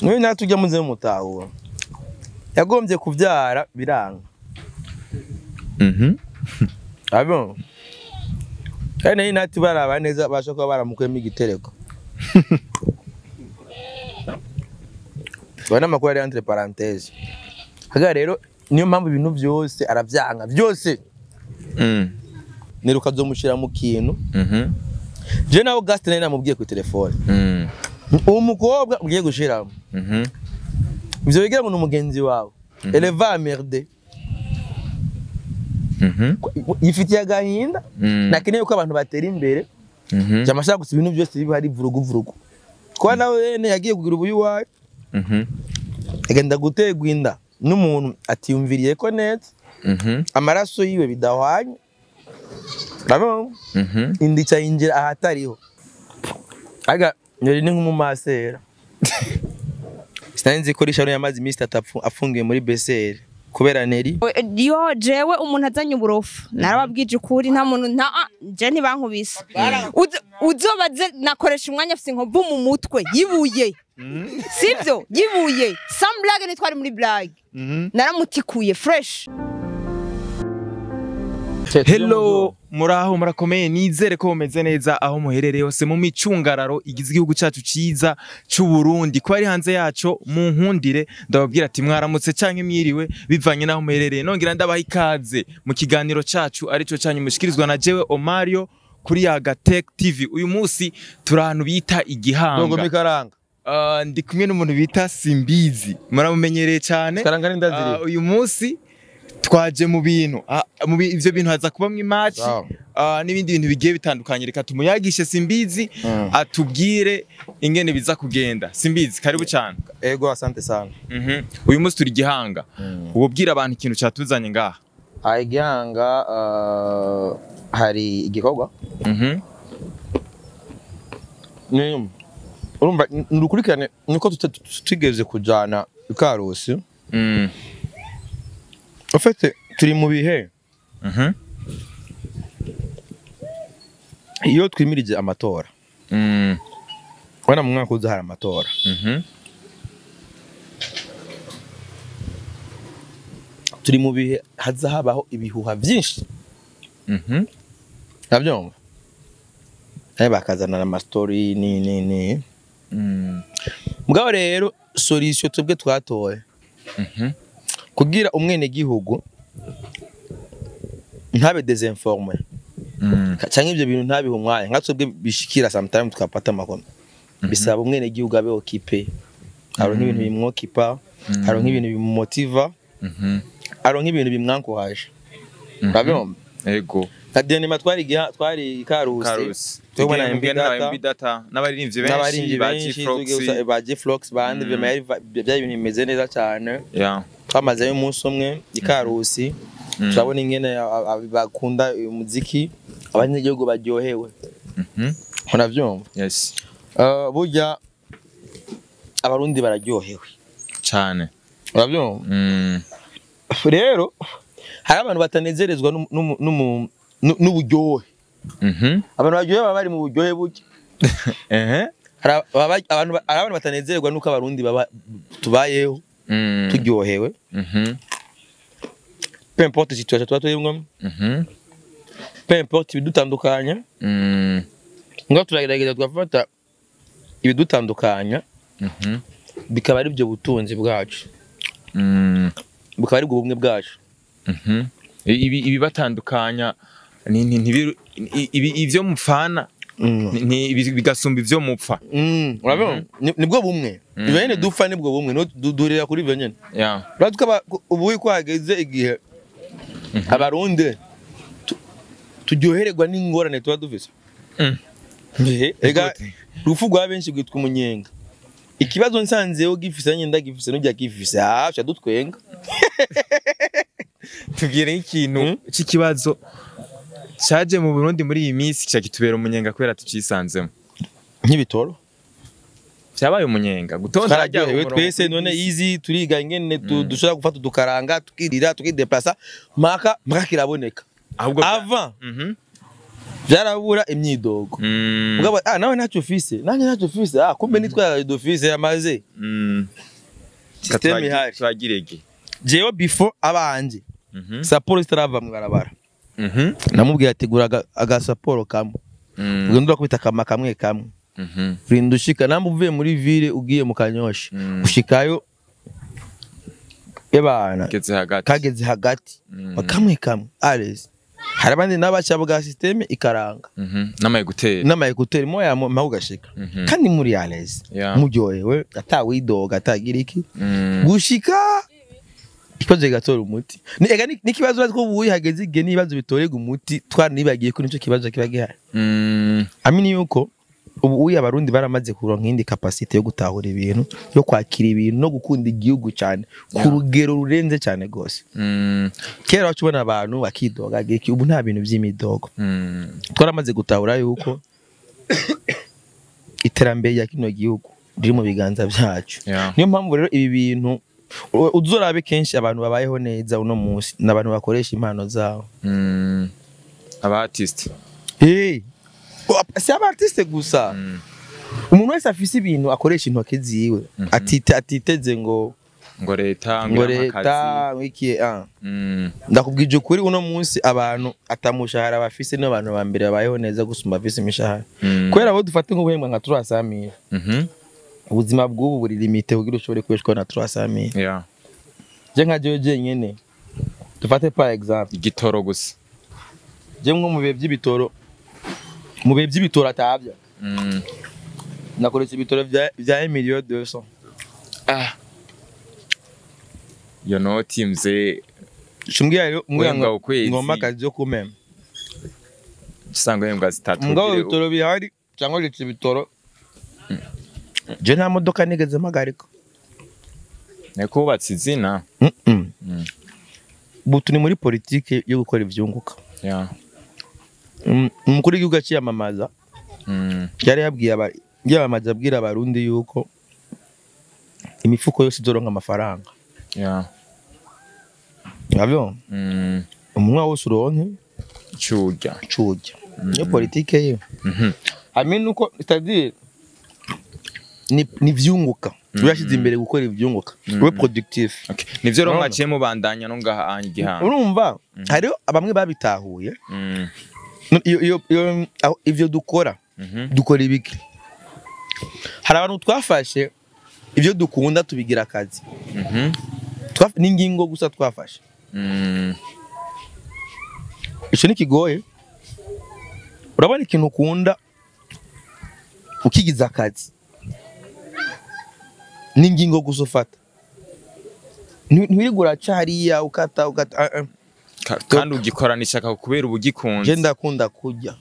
Mwe natujya muze mutahura. Yagombye kuvyara biranga. Abo. Kandi nati baraba neza bashaka baramukwemo igitereko. Wana makuru ari entre parenthèses. Haga rero niyo mpamvu ibintu byose aravyanga byose. Niruka zomushira mu kintu. Je nawo Gaston namubwiye ku telefone. Uwo mukobwa ugiye gushiramo. Ivyo bigira ngo n'umugenzi wawe. Elle va merder. Yifitiye agahinda nakeneye ko abantu batera imbere. Jamashaka gusa ibintu byose biba hari vurugu. Kwa nawe yagiye kugira ubuyu wawe. Agenda gutegwa inda n'umuntu atiyumviriye ko neza. Amaraso yiwe bidahwanye. Babo. Indi cyinjira ahatariho. Aga nyori ni nk'umumasera. Sinzi ko rishano yamazi Mr Tapu afungiye muri BCR kubera neri. Yo jewe umuntu azanye uburofu. Narababwije ukuri nta muntu je ntibankubise. Uzobaze nakoresha umwanya afise inkovu mu mutwe yibuye. Sivyo yibuye. Some blague ni twari muri blague. Naramutikuye fresh. Hello muraho murakomeye nizere ko mumeze neza aho muherereye hose mu micungararo igize igihugu cyacu ciza cy'u Burundi ko ari hanze yaco mu nkundire ndababwira ati mwaramutse canke mwiriwe bivanye naho muherereye nongira ndabaha ikaze mu kiganiro cacu arico canyu mushikirizwa na jewe Omario kuri Yaga Tech TV uyu munsi turi ahantu bita Igihanga Dongo mikaranga ndi kumwe n'umuntu bita Simbizi muramumenyereye cyane karanga n'indaziri uyu munsi twaje mu bintu ivyo bintu haza kuba mwimatch n'ibindi bintu bigiye bitandukanye reka tumuyagishe Simbizi atubwire ingene biza kugenda Simbizi karibu cyane ego asante sana uyu munsi turi Gihanga ububwira abantu ikintu cyatuzanye ngaha Igihanga hari igikorwa urumva nukurikirane niko tutigeze kujana Karusi En fait, turi mu bihe. Iyo twimirije amatora. Wana mu mwaka uzahara amatora. Turi mu bihe hazahabaho ibihuha byinshi. Nabyumva. Bakazana ama story ni. Mugabo rero solution twebwe twatoye. Kugira umwene gihugu ntabe desinforme cyangwa ibyo bintu ntabihe umwanya nkatsubwe bishikira sometimes tukapata amakoma bisaba umwene gihugu abe occupé aro nk'ibintu bimwokipa aro nk'ibintu bimumotiva aro nk'ibintu bimwankohaje babyo ego kadenema twari Karusi twebwe na MB data n'abaririmbyi benshi ba G-Flox bandi byari ibintu bimeze neza cyane twamaze umunsi umwe Karusi turabona ingene bakunda umuziki abanyagihugu baryohewe unavyumva yes burya abarundi bararyohewe cyane unavyumva rero hari abantu batanezerezwa n'uburyohe abantu baryohewe bari mu buryohe buke abantu batanezerwa nuko abarundi tubayeho turyohewe peu importe situation tuba turimo peu importe ibidutandukanya ngo turagerageza twafata ibidutandukanya bikaba ari byo butunzi bwacu bukaba ari bwo bumwe bwacu ibi batandukanya ivyo mufana bigasumba ivyo mupfa urabona nibwo bumwe ibene dupfa nibwo bumwe no durira kuri byo nyene batukaba ubuyi kwageze igihe abarundi turyohererwa n'ingorane tuba dufise ega rufu rwa benshi gwitwa umunyenga ikibazo nsanzeho gifise nyenda gifise n'ujya gifise acha dutwenga tubwire ikintu c'ikibazo cyaje mu Burundi muri iyi minsi cyakitubera umunyenga kwera tucisanzemo nk'ibitoro cyabaye umunyenga gutonda ryawe twese none easy turiga ingene dushaka gufata dukaranga tukirira tukideplacer maka kiraboneka avant byarabura imyidogo mugabo nawe ntacyo ufise nanjye ntacyo ufise kumbe nitwa dofise yamaze system ihari twagirege jewe before abanje saporo itarava mu barabara namubwiye ati gura agasaporo kamwe ugenda kubita kama kamwe rinda ushika namwe uvuye muri ville ugiye mu Kanyosha ushikayo ebana kageze hagati kamwe alles hari abandi n'abaca bwa system ikaranga n'amayekuteri moya mahugashika kandi muri alles muryohewe atawidoga atagira iki gushika ikoze gatora umuti n'ikibazo batwo buyi hageze igihe n'ibibazo bitorega umuti twaranibagiye ko nico kibazo kiba gihari amini yuko ubu uyi abarundi baramaze kuronka indi capacity yo gutahura ibintu yo kwakira ibintu no gukunda igihugu cyane ku rugero rurenze cyane gose kera wacubona abantu bakidoga giki ubu nta bintu by'imidogo twaramaze gutahura yuko iterambere ya kino gihugu riri mu biganza byacu niyo mpamvu rero ibi bintu uzorabe kenshi abantu babayeho neza uno munsi n'abantu bakoresha impano zabo aba artist si aba artiste gusa umuntu wese afise ibintu akoresha intoke ziwe atiteze ngo leta wiki ndakubwije ukuri uno munsi abantu atamushahara bafise n'abantu ba mbere babayeho neza gusumba bafise imishahara kubera abo dufate nk'ubuhembwa nka 300,000 ubuzima bw'ubu buri limite kugira ushobore kweshwa na 300,000 je nka jeje nyene dufate par exemple igitoro gusa je nko mu bihe by'ibitoro atabya nakoresha ibitoro bya 1,200,000 yo noti mze shumgiye ngomba kazi yo kumema gisanga yembwa zitatu ngo ibitoro bihari cyangwa letse ibitoro je nta modoka nigeze magariko nekubatse izina butu ni muri politike yo gukora ivyunguka umukuru w'igihugu aciyamamaza yari yabwiye abwira abarundi yuko imifuko yose izoronka amafaranga nabyo umwe wose uronke curya niyo politike ye amene uko c'est-à-dire ni vyunguka urashize imbere gukora ivyunguka we productive nivyo ro mwaciye mubandanya no ngaha igihanga urumva hariho bamwe babitahuye ivyo dukora ibiki hari abantu twafashe ivyo dukunda tubigira akazi n'ingingo gusa twafashe ico ni kigoye urabona ikintu ukunda ukigiza akazi n'ingingo gusa ufata ntiwirigura cariya ukata kandi ugikora nishaka kubera ubugikunze je ndakunda kurya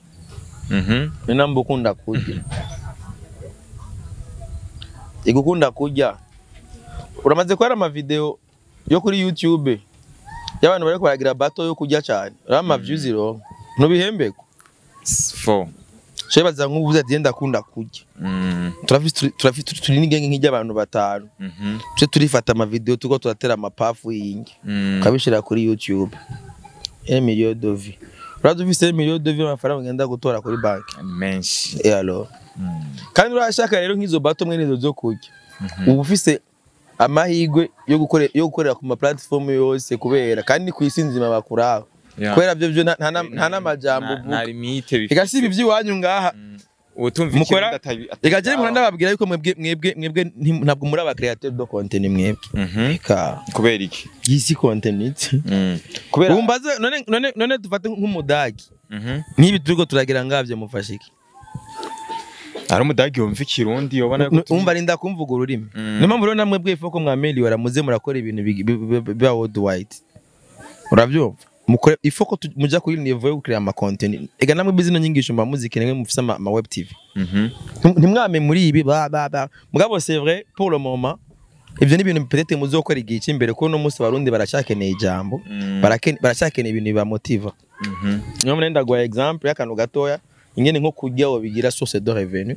namba ukunda kurya igukunda kurya uramaze kwara ama video yo kuri YouTube y'abantu bari kwaragira battle yo kurya cyane rama views ro ntubihembeko shebaza nk'ubuze ati ndakunda kurya turi n'igenge nk'ijyabantu batanu tuje turifata ama video tuko turatera amapafu yingi kabishira kuri YouTube 1 million de vues uraduvise 1 million de vues amafaranga ngenda gutora kuri bank menshi alors kandi urashaka rero nk'izo bato mwe nizo zo kurya ubu ufise amahigwe yo gukorera ku ma platform yose kubera kandi kwisinzima bakuraho kubera byo nta namajambo nta limite igasiba iby'iwanyu ngaha utumvikira igaje mu ndababwira yuko mwebwe ntabwo muri aba createur de content mwebwe kubera iki yisi content kubera umbaze none dufate nk'umudagi nibi turiko turagira ngavye mufashe iki ari umudagi wumva ikirundi yobana umva rinda kumvuga ururimi niyo mpamvu rero namwe bwefo ko mwameli waramuze murakora ibintu biba worldwide uravyumva mukore ifoko muja kuri niveau yo gukira ama content ega namwe bizino nyingisho mba muziki nemwe mufisa ama web tv ntimwame muri ibi mugabo c'est vrai pour le moment ivyo ni ibintu peut-être muzokora igihe cy'imbere ko no munsi barundi baracyakeneye ijambo baracyakeneye ibintu biba motiva niyo mnenda gwa example yakano gatoya ingene nko kujya wo bigira source de revenu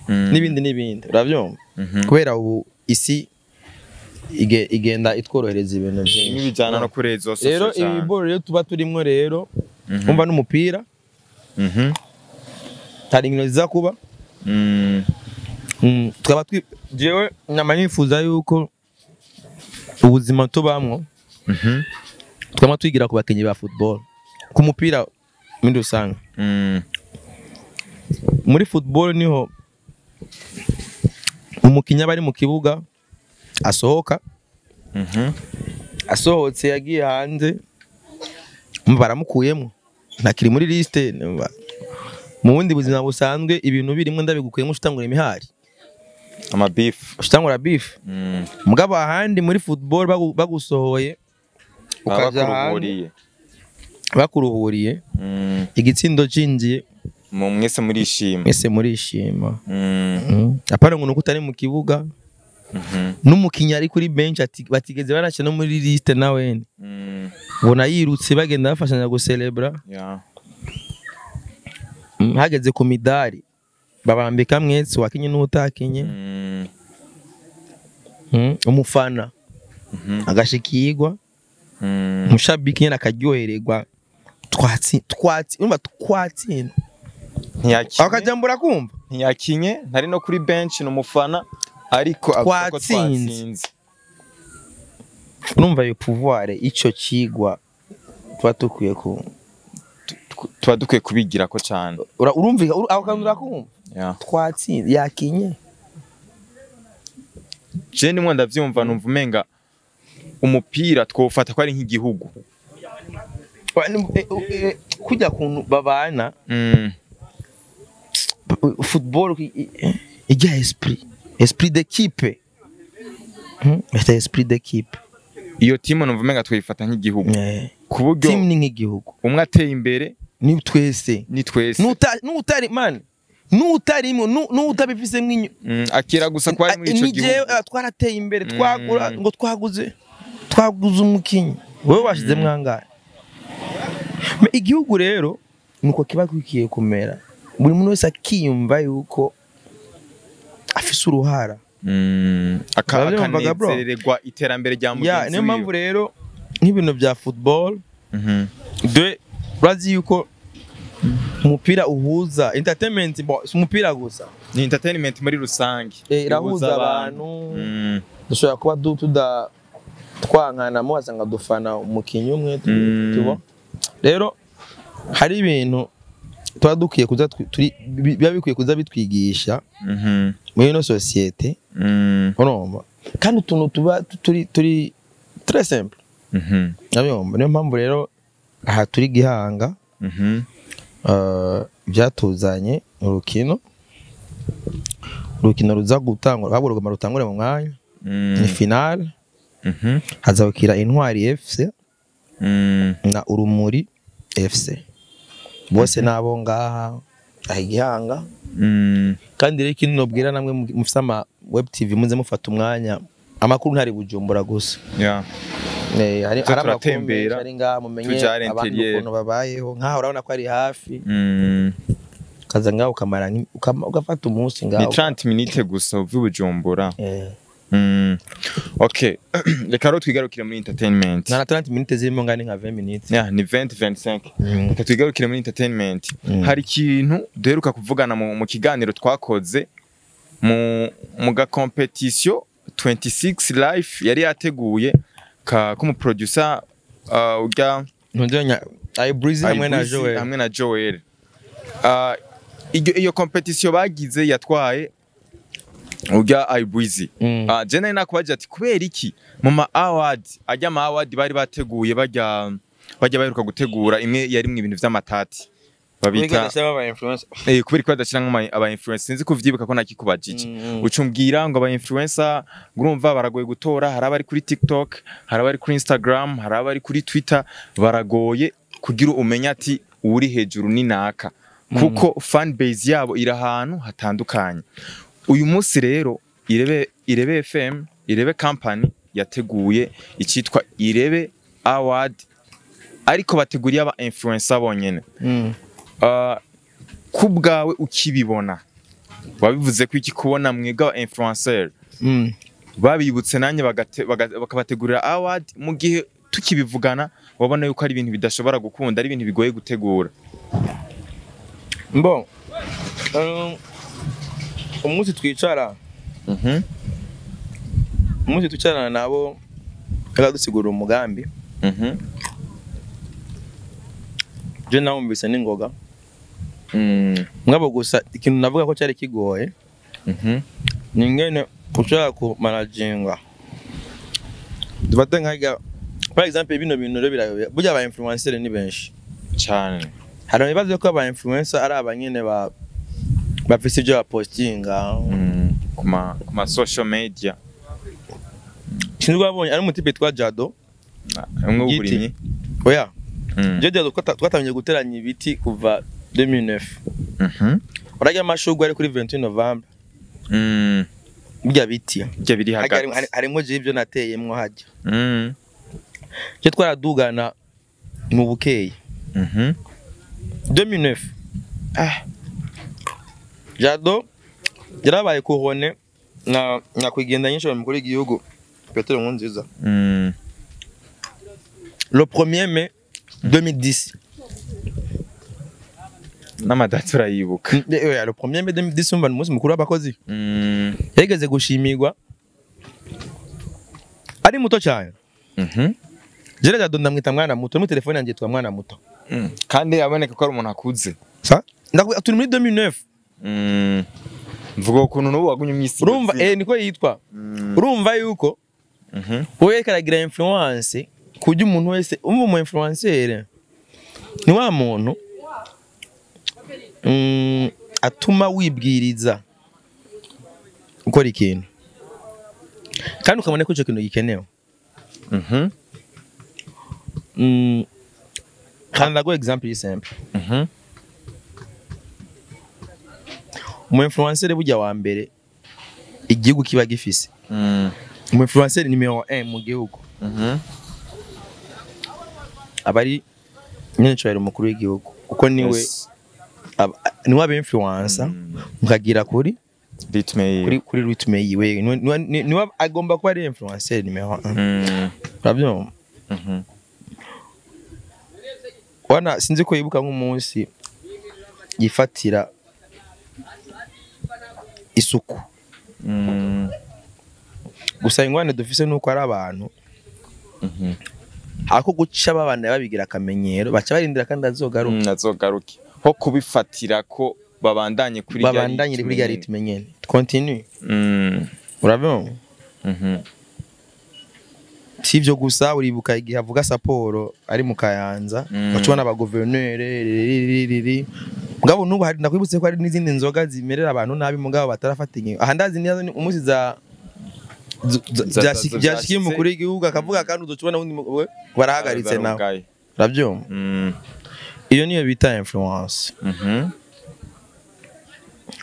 n'ibindi uravyumva kubera ubu isi igenda itworohereza ibintu byinshi n'ibijana no kurezo rero ibiboro rero tuba turimwo rero umva n'umupira hari inkino ziza kuba tukaba jewe nama nifuza yuko ubuzima tubamwo twama twigira ku bakinyi ba football ku mupira muri rusange muri football niho umukinya bari mu kibuga asohoka asohotse yagiye hanze baramukuyemo ntakiri muri liste mu bundi buzima busanzwe ibintu birimo ndabigukuyemo ushitangura imihari ama beef ushitangura beef mugabo ahandi muri football bagusohoye ukaja bakuruhuriye igitsindo cinjiye mwese murishima apana ngo nukutari mu kibuga n'umukinya ari kuri bench ati batigeze baraca no muri liste nawe bona yirutse bagenda bafashanya gucelebra hageze ku midari babambika mwese wakinye n'utakinye umufana agashikirwa mushabiki nyene akaryohererwa twatsinda akajambura kumva ntiyakinye ntari no kuri bench n'umufana ariko twatsinze urumva yo pouvoir ico kigwa tuba dukwiye kubigira ko cyane urumva aho kantu urakumva twatsinze yakinye je nimwe ndavyumva numva umenga umupira twofata ko ari nk'igihugu kujya kuntu babana football ijya esprit d'équipe esprit d'équipe iyo team numva umenga twifata nk'igihugu kuburyo team ni nk'igihugu umwe ateye imbere ni twese n'utari man n'utarimo n'utabifise mwinyo akira gusa kwa muri ico gihugu twarateye imbere twagura ngo twaguze umukinyi wewe washize mwangara igihugu rero nuko kiba kwikiye kumera buri muntu wese akiyumva yuko afise uruhara akanezererwa iterambere rya mugenzi wiwe niyo mpamvu rero nk'ibintu bya football urazi yuko umupira uhuza entertainment umupira gusa ni entertainment muri rusange irahuza abantu dushobora kuba twankana muhasanga dufana umukinyi umwe tubo rero hari ibintu tuba dukwiye kuza biba bikwiye kuza bitwigisha muri ino societe urumva kandi utuntu tuba turi très simple nabiyomba niyo mpamvu rero aha turi Gihanga byatuzanye urukino ruza gutangura bagurugama rutangure mu mwanya ni finale hazabukira Intwari FC na Urumuri FC bose nabo ngaha Gihanga kandi rero kintu nobwira namwe mufite ama web TV muze mufata umwanya amakuru ntari Bujumbura gusa hari amatembera ari ngaha mumenye abantu ukuntu babayeho nkaho urabona ko ari hafi kaza ngaho ukamara ugafata umunsi ngaho ni 30 minutes gusa uvuye Bujumbura okay reka ro twigarukire muri entertainment na 30 minutes zirimo ngani nka 20 minutes ni 20-25 reka twigarukire muri entertainment hari ikintu duheruka kuvugana mu kiganiro twakoze mu ga competition 26 life yari yateguye kumu producer urya ntondonya Breezy hamwe na Joel iyo competition bagize yatwaye urya Breezy je nari nakubaje ati kubera iki mu ma award ajya ma award bari bateguye bajya baheruka gutegura imwe yari mu ibintu vy'amatati babita kubera ko badashira aba influencer sinzi kuvyibuka ko nakikubajije ucumbwira ngo aba influencer urumva baragoye gutora hari abari kuri TikTok hari abari kuri Instagram hari abari kuri Twitter baragoye kugira umenya ati uri hejuru ni naka kuko fan base yabo ira ahantu hatandukanye uyu munsi rero Irebe FM Irebe company yateguye icitwa Irebe Award ariko bateguriye aba influencer bonyene kubgawe ukibibona wabivuze ko iki kubona mwega influencer babibutse nanye bakabategurira award mu gihe tukibivugana wabona yuko ari ibintu bidashobora gukunda ari ibintu bigoye gutegura bon umunsi twicara umunsi twicarana nabo bakadusigurira umugambi je nawumvise n'ingoga mwabo gusa ikintu navuga ko cyari kigoye ni ngene ushaka ku managinga dufate nkaga par exemple bino bintu rero birayo burya aba influencer ni benshi cyane hari ibibazo ko aba influencer ari abanyene bafise ibyo bapostinga kuma social media sinzi babonye ari umutipe twa Jado umwe w'uburimyi oya Jado twatangiye guteranya ibiti kuva 2009 urajya amashugwe ari kuri 28 November bijya biti bijya biri hagati harimo je ibyo nateyemwo hajya je twaradugana mu bukeye 2009 Jado yarabaye kuhone na kwigenda nyinshi mu kuri igihugu Petero Nkunziza le 1er mai 2010 n'amadata urayibuka le 1er mai 2010 umva umunsi mukuru w'abakozi yageze gushimirwa ari muto cyane Jere Jado ndamwita mwana muto mu telefone yanjye twa mwana muto kandi aboneka ko ari umuntu akuze turi muri 2009 mvuga ukuntu n'ubu wagumye mwisi urumva niko yitwa urumva yuko wowe karagira influence kujya umuntu wese umva mu influencer ni wa muntu atuma wibwiriza ukora ikintu kandi ukabona ko icyo kintu gikenewe kandi ndago example y'simple umu influencer bujya wa mbere igihugu kiba gifise umu influencer numero 1 mu gihugu abari nyine cyo umukuru w'igihugu uko niwe niwe aba influencer mukagira kuri ritme yiwe niwe agomba kuba ari influencer numero 1 urabyo wana sinzi ko yibuka nk'umunsi yifatira isuku gusa ingwane dufise nuko ari abantu ako guca babana babigira akamenyero baca barindira kandi azogaruke ho kubifatira ko babandanye kuri ya ritme nyene continue urabona sivyo gusa uribuka igihe avuga saporo ari mu Kayanza bacubona aba gouverneur mugabo nubu hari nakwibutse ko hari n'izindi nzoga zimerera abantu nabi mugabo batarafatinye aha ndazi nizo umuzi byashikiye mu kuri igihugu akavuga kandi uzocubona undi barahagaritse nawe urabyo iyo niyo bita influence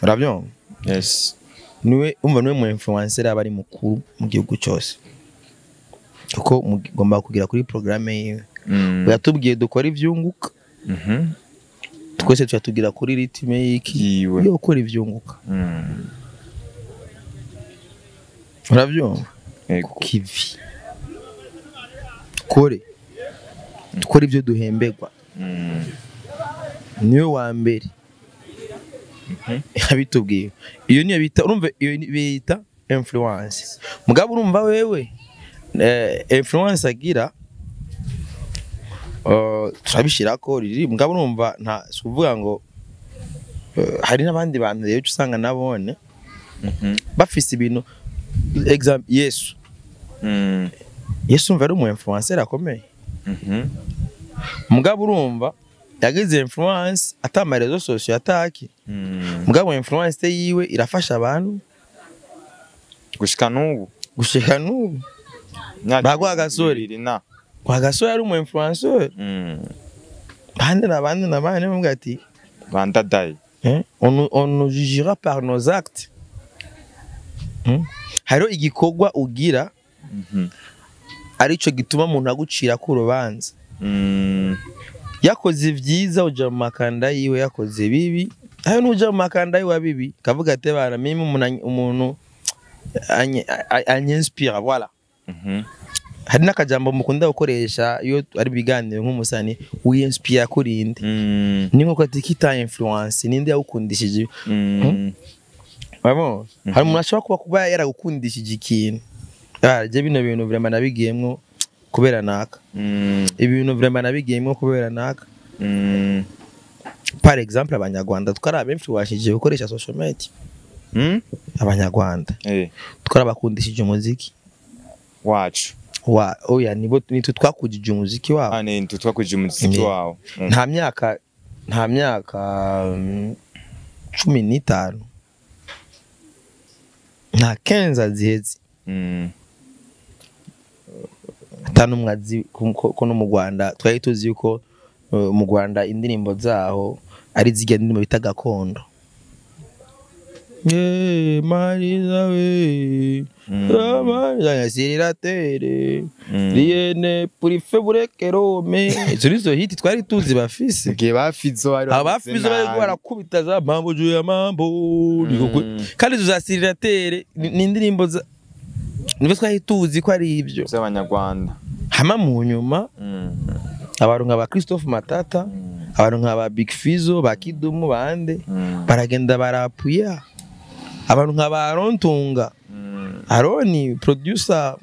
urabyo yes niwe umva niwe mu influencer abari mukuru mu gihugu cyose kuko mugomba kugira kuri programme yiwe yatubwiye dukora ivyunguka twese tugira kuri ritme y'iki yo gukora ivyunguka urabyo kivi tukore ibyo duhemberwa niwe wa mbere yabitubwiye iyo niyo bita urumva iyo bita influence mugabo urumva wewe influence agira turabishirako riri mugabo urumva nta suvuga ngo hari n'abandi bantu rero usanga nabone bafise ibintu example Yesu umva ari umu influencer akomeye mugabo urumva yagize influence atamarezo social ataki mugabo influence yiwe irafasha abantu gushika nubu bagwa gasori kwa gasori ari umu influencer bande n'abandi ati bandadaye on nous jugera par nos actes haro igikorwa ugira arico gituma umuntu agucira ku rubanza yakoze vyiza uja mu makanda yiwe yakoze bibi ayo nuja mu makanda yiwe bibi kavuga ate bana mimi umuntu anyinspire voilà hari n'akajambo mukunda gukoresha iyo ari biganiro nk'umusani winspire kurinde ni nko ati kita influence ninde yawukundishije bamo hari umuntu ashobora kuba yaragukundishije ikintu je bino bintu vraiment nabigiyemwo kubera naka ibintu vraiment nabigiyemwo kubera naka par exemple abanyarwanda twarabe influence gukoresha social media abanyarwanda twarabakundishije umuziki wacu oya nitwe twakujije umuziki wabo nitwe twakujije umuziki wabo nta myaka 15 nta 15 ziheze atanu mwazi ko no mu Rwanda twari tuzi yuko mu Rwanda indirimbo zaho ari zijya ndimo bita gakondo Mariza we Mariza siriratere Riene puri febureke Rome Zurizo hiti twari tuzi bafise gihe bafizo abafizo bari barakubita za mambo juu ya mambo kandi tuzasiriratere ni indirimbo za niba twari tuzi ko ari ibyo z'abanyarwanda hama mu nyuma abantu nka ba Christophe Matata abantu nka ba Big Fizzo ba Kidumu bande baragenda barapuya abantu nka ba Rontunga Aroni producer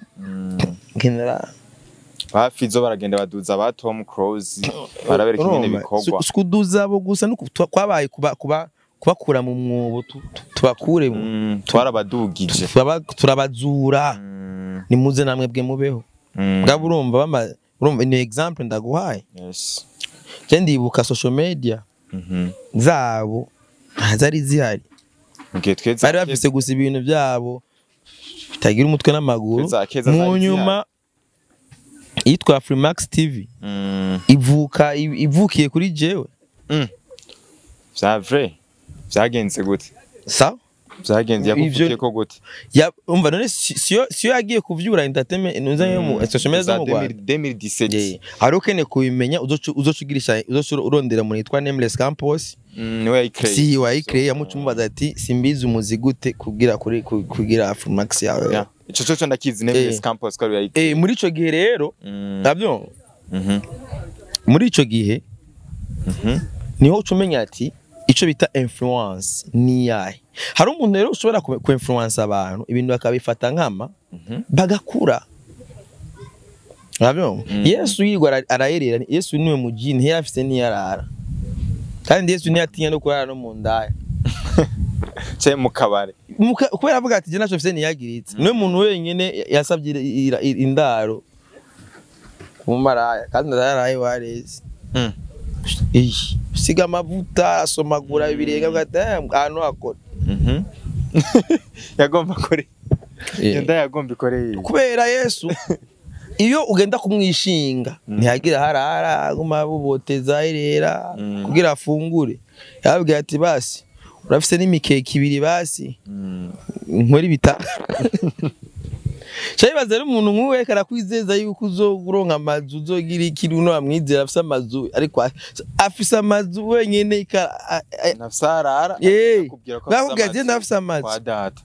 general ba Fizzo baragenda baduza ba Tom Cruise barabereka nyine bikogwa skuduza abo gusa nuko kwabaye kubakura mu mwobo tubakure twarabadugije turabazura ni muze namwe bwe mubeho ngabo urumva ni example ndaguhaye yes je ndibuka social media zabo zari zihari bari bafise gusa ibintu byabo bitagira umutwe n'amaguru mu nyuma yitwa Freemax TV ivukiye kuri jewe vya vrai vyagenze gute sawa vyagenze yakuvukiye ko gute umva none siyo yagiye kuvyura entertainment nuzanye mu social media zo mu Rwanda 2017 hari ukene kubimenya uzocugirisha urondera muri yitwa Nameless Campus niwe yayikreye si wayikreye yamucumubaza ati simbizi umuzi gute kugira Afromax yawe ico cyo ndakizi Nameless Campus ko yayikreye muri ico gihe rero nabyo muri ico gihe niho ucumenya ati ico bita influence ni yahe hari umuntu rero ushobora ku influence abantu ibintu bakabifata nkama bagakura nabyo Yesu yigwa arayerera Yesu niwe mujini ntiyafise niyarara kandi Yesu ntiyatinya no kurara no mu ndaya cye mu kabare kubera avuga ati je naco fise niyagiritse niwe muntu wenyene yasabye indaro mu maraya kandi ndaraye wareze siga amavuta asomagura ibirenga bwata ahantu akora yagomba kore yenda yagomba ikore kubera Yesu iyo ugenda kumwishinga ntihagira harara guma buboteza irera kugira afungure yabwiye ati basi urafise n'imikeke ibiri basi nkori bita Chayibaza umuntu nk'uwe karakwizeza yuko uzoronka amazu uzogira ikintu no amwizera afise amazu ariko afise amazu wenyene nafsarara kubwira ko afise amazu kwa data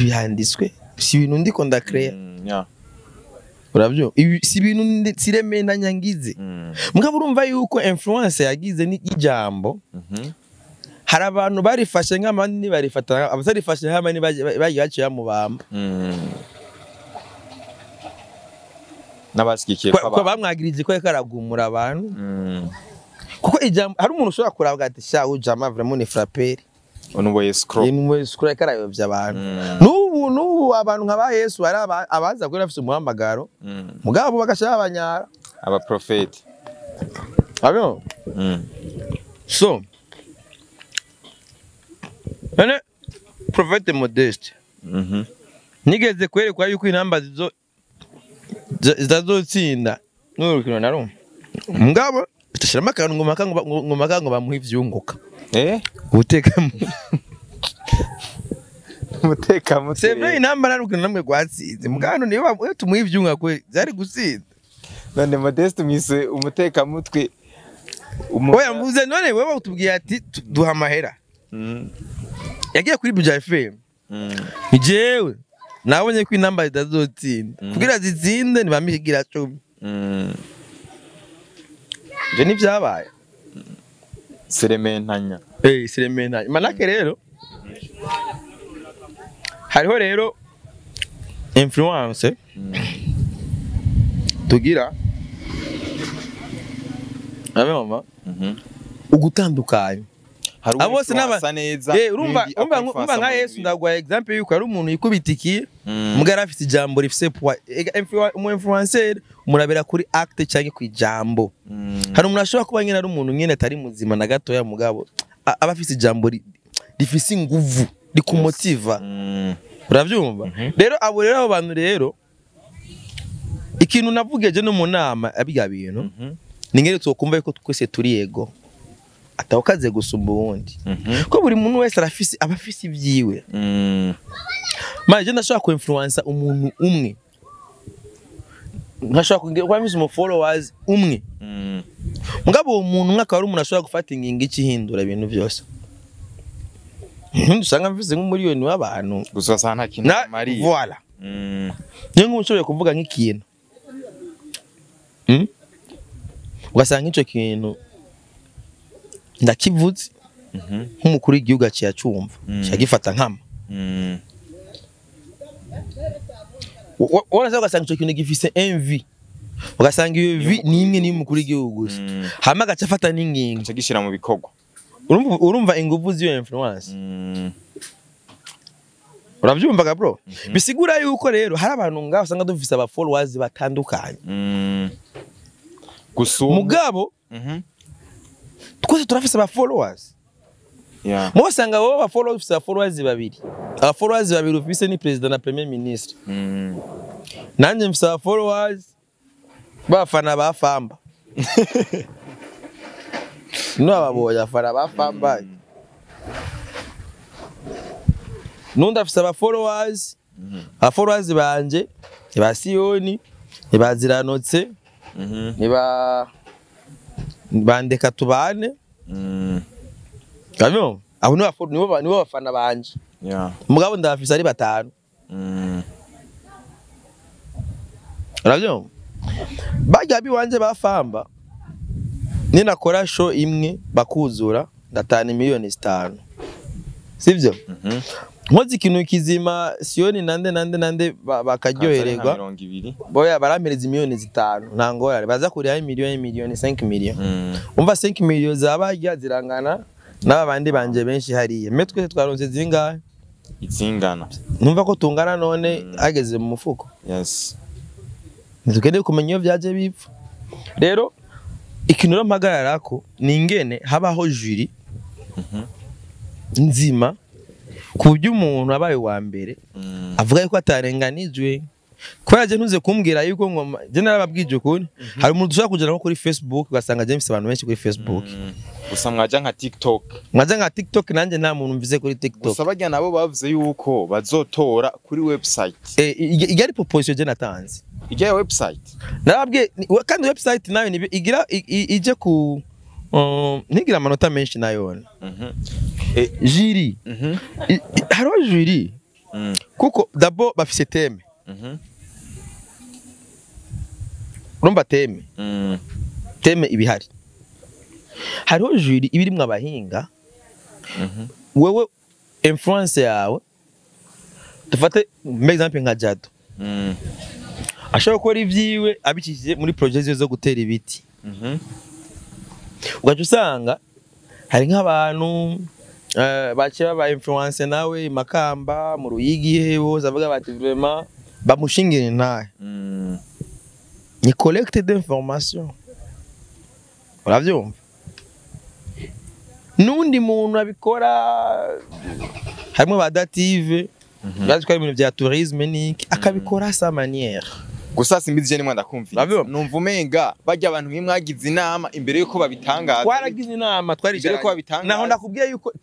yanditswe si ibintu ndiko ndakrea urabyo si ibintu siremenda nyangize mugabo urumva yuko influence yagize ni ijambo hari abantu barifashe nk'amani barifata abatarifashe nk'amani bagiye mu bamba nabasikiye ko bamwagirije ko yakaragumura abantu kuko ijambo hari umuntu ushobora kuravuga ati sha ujama vraiment ni frapper onubo escrow karayobya abantu n'ubu abantu nk'aba Yesu ari abaza kuri afise umuhamagaro mugabo bagashaka abanyara aba prophet abyo so None Prophet Modeste nigeze kwerekwa yuko intamba zizazotsinda n'urukino na rumwe mugabo tashirama akantu ngoma kango bamuha ivyunguka guteka muteka sevre intamba na rukino namwe gwatsinze mugabo niyo tumuha ivyunguka kwe zari gutsinda none Modeste mise umuteka mutwe oya mvuze none wewe utubwiye ati duha amahera yagiye kuri Buja FM jewe nabonye ko inamba zitazotsinda kugira zitsinde ntibamihigira 10 je nivyabaye serementanya serementanya manake rero hariho rero influence tugira mama ugutandukanye abo bose n'aba neza urumva nka Yesu ndagwa example yuko ari umuntu yikubitikiye mugara afite ijambo rifise umu influencer murabera kuri acte cyangwa ku ijambo hari umuntu ashobora kuba nyine ari umuntu nyine atari muzima na gato ya mugabo aba afite ijambo rifise inguvu rikumotiva uravyumva rero abo rero abo bantu rero ikintu navugeje no mu nama abiga bintu ningere twokumva yuko twese turi yego atawukaze gusumba uwundi ko buri muntu wese arafise abafise ibyiwe maje ndashaka ku influencer umuntu umwe nkashaka kugira mfise mu followers umwe mugabo uwo muntu mwaka wari umuntu ashobora gufata ingingo ikihindura ibintu byose ndusanga mfise nk'umuriyoni w'abantu gusa sana nta kintu mari voilà niyo nk'umushoboye kuvuga nk'ikintu ugasanga icyo kintu ndakivuze nk'umukuru w'igihugu aciyacumva cyagifata nkama wona ugasanga icyo kintu gifise envy ugasanga iyo vi ni imwe n'umukuru w'igihugu hama agaca afata n'ingingo cyagishira mu bikorwa urumva ingufu z'iyo influence urabyumvaga bro bisigura yuko rero hari abantu ngaho usanga dufise aba followers batandukanye gusumba mugabo twese turafise aba followers mwosanga wowe aba followers ufise aba followers babiri aba followers babiri ufise ni president na premier ministre nanje mfise aba followers bafana bafamba no ababoya afana bafamba nunda afise aba followers banje ba Sioni baziranotse bandeka tubane kabyo abo nibo bafana banje mugabo ndafise ari batanu ravyo bajya biwanje bafamba ninakora show imwe bakuzura ndatana miliyoni 5 sivyo nkoze ikintu kizima Sioni nande bakaryohererwa boya baramereza miliyoni 5 ntangora baza kuriha miliyoni 5 miliyoni umva 5 miliyoni zabajya zirangana n'abandi banje benshi hariye metwe twaronse zingahe izingana numva ko tungana none ageze mu mufuko nizugende kumenya iyo byaje bipfa rero ikintu mpagararako ni ingene habaho jury nzima kubyo umuntu abaye wa mbere avuga yuko atarenganijwe kubera je ntuze kumbwira yuko ngo je narababwije ukuri hari umuntu ushaka kujana nko kuri Facebook ugasanga James abantu benshi kuri Facebook gusa mwaja nka TikTok nanje nta muntu mvize kuri TikTok gusa bajya nabo bavuze yuko bazotora kuri website igari proposition je natanze ijya website narabwiye kandi website nayo igira ije ku ntigira amanota menshi nayo jury haro jury kuko dabo bafise teme urumva teme ibihari hariho jury ibirimwe abahinga wewe influence yawe dufate example nka Jado ashobora gukora ivyiwe abikishije muri project zo gutera ibiti ugaca usanga hari nk'abantu baciye baba influence nawe Makamba mu Ruyigi bose avuga bati vraiment bamushingire ntahe ni collecte d'information uravyumva nundi muntu abikora harimo ba dative bazi ko ari ibintu bya tourisme niki akabikora sa manière gusa simbizije nimwe ndakumvira numva umenga bajya abantu mwimwagize inama imbere yuko babitangaza twaragize inama twaricara ko babitangaza naho ndakubwiye yuko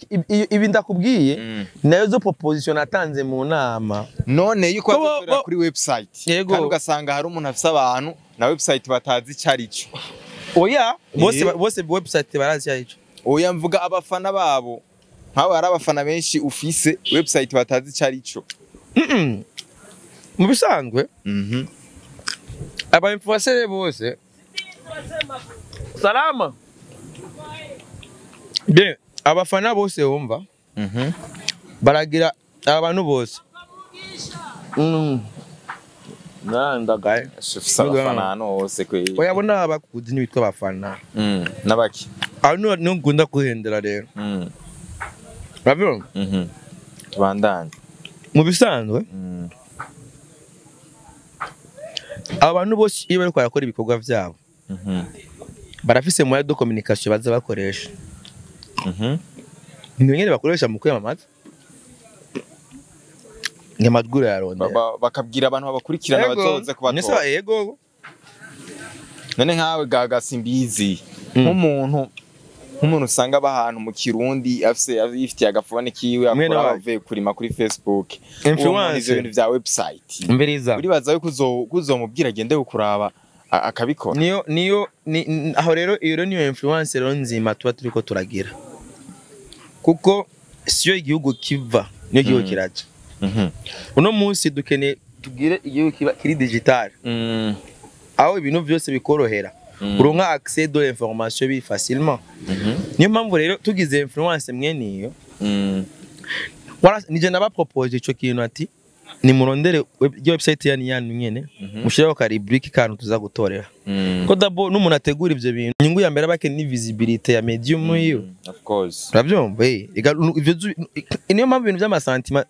ibi ndakubwiye nayo zo proposition atanze mu nama none yuko azotora kuri website kandi ugasanga hari umuntu afise abantu na website batazi cyarico oya bose website barazi cyarico oya mvuga abafana babo nk'abo ari abafana benshi ufise website batazi cyarico mu bisanzwe Mhm. aba influencer bose salama bien abafana bose wumva Mhm. baragira abantu bose ndagaye Shufisa abafana hano hose kwe. oyabona abakuzi n'ibitwa abafana Nabaki. aho niho ngunda kuhendera rero urabibona Tubandanye. mu bisanzwe aba bantu bose iyo bariko barakora ibikorwa vyabo barafise moyen de communication baza bakoresha ni nyene bakoresha mu kwiyamamaza nyamadgura yarondera Bakabwira abantu babakurikirana bazoze kubatora. Yego None nkawe gaga simbizi. Nk'umuntu usanga abahantu mu Kirundi afise yifitiye agafone kiwe Mwene akora wacu. avuye kurima kuri Facebook. Influencer. Ivyo bintu vya website. mberiza Uribaza yuko uzomubwira agende gukuraba akabikora. niyo aho rero iyo niyo influence rero nzima tuba turiko turagira kuko siyo igihugu kiva niyo gihugu kiraja uno munsi dukeneye tugire igihugu kiba kiri digital aho ibintu byose bikorohera uronka accès de l'information bi facilement niyo mpamvu rero tugize influence mwene iyo nije naba propose ico kintu ati ni murondere website yanyu nyene mushiraho ka rubrique kantu tuza gutorera ko dabo n'umuntu ategura ivyo bintu inyungu ya mbere abake ni visibilité ya medium iyo Of course. uravyumva ivyo niyo mpamvu ibintu vy'amasantima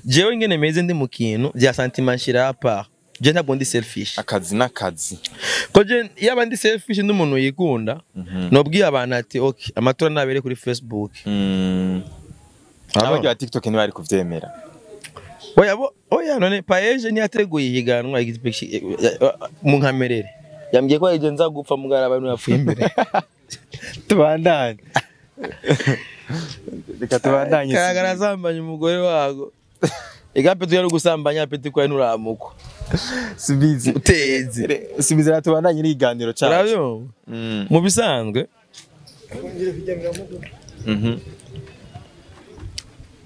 jewe ngene meze ndi mu kintu vya santima nshira apart je ntabwo ndi selfish Akazi n'akazi. ko je yaba ndi selfish ndi umuntu yikunda nobwiye abantu ati okay amatora nabere kuri Facebook Abaryo ya TikTok ni bari kuvyemera. oya none paeje ni yateguye ihiganwa mu nkamerere yambwiye ko yaje nza gupfa mugara abantu yapfuye imbere Tubandanye. Reka tubandanye. karagara zambanye umugore wago igape tuyari gusambanya peti kwa nuramuko Sibizi. uteze Sibizi ratubandanye n'iganiro cyacu. urabyo mu bisanzwe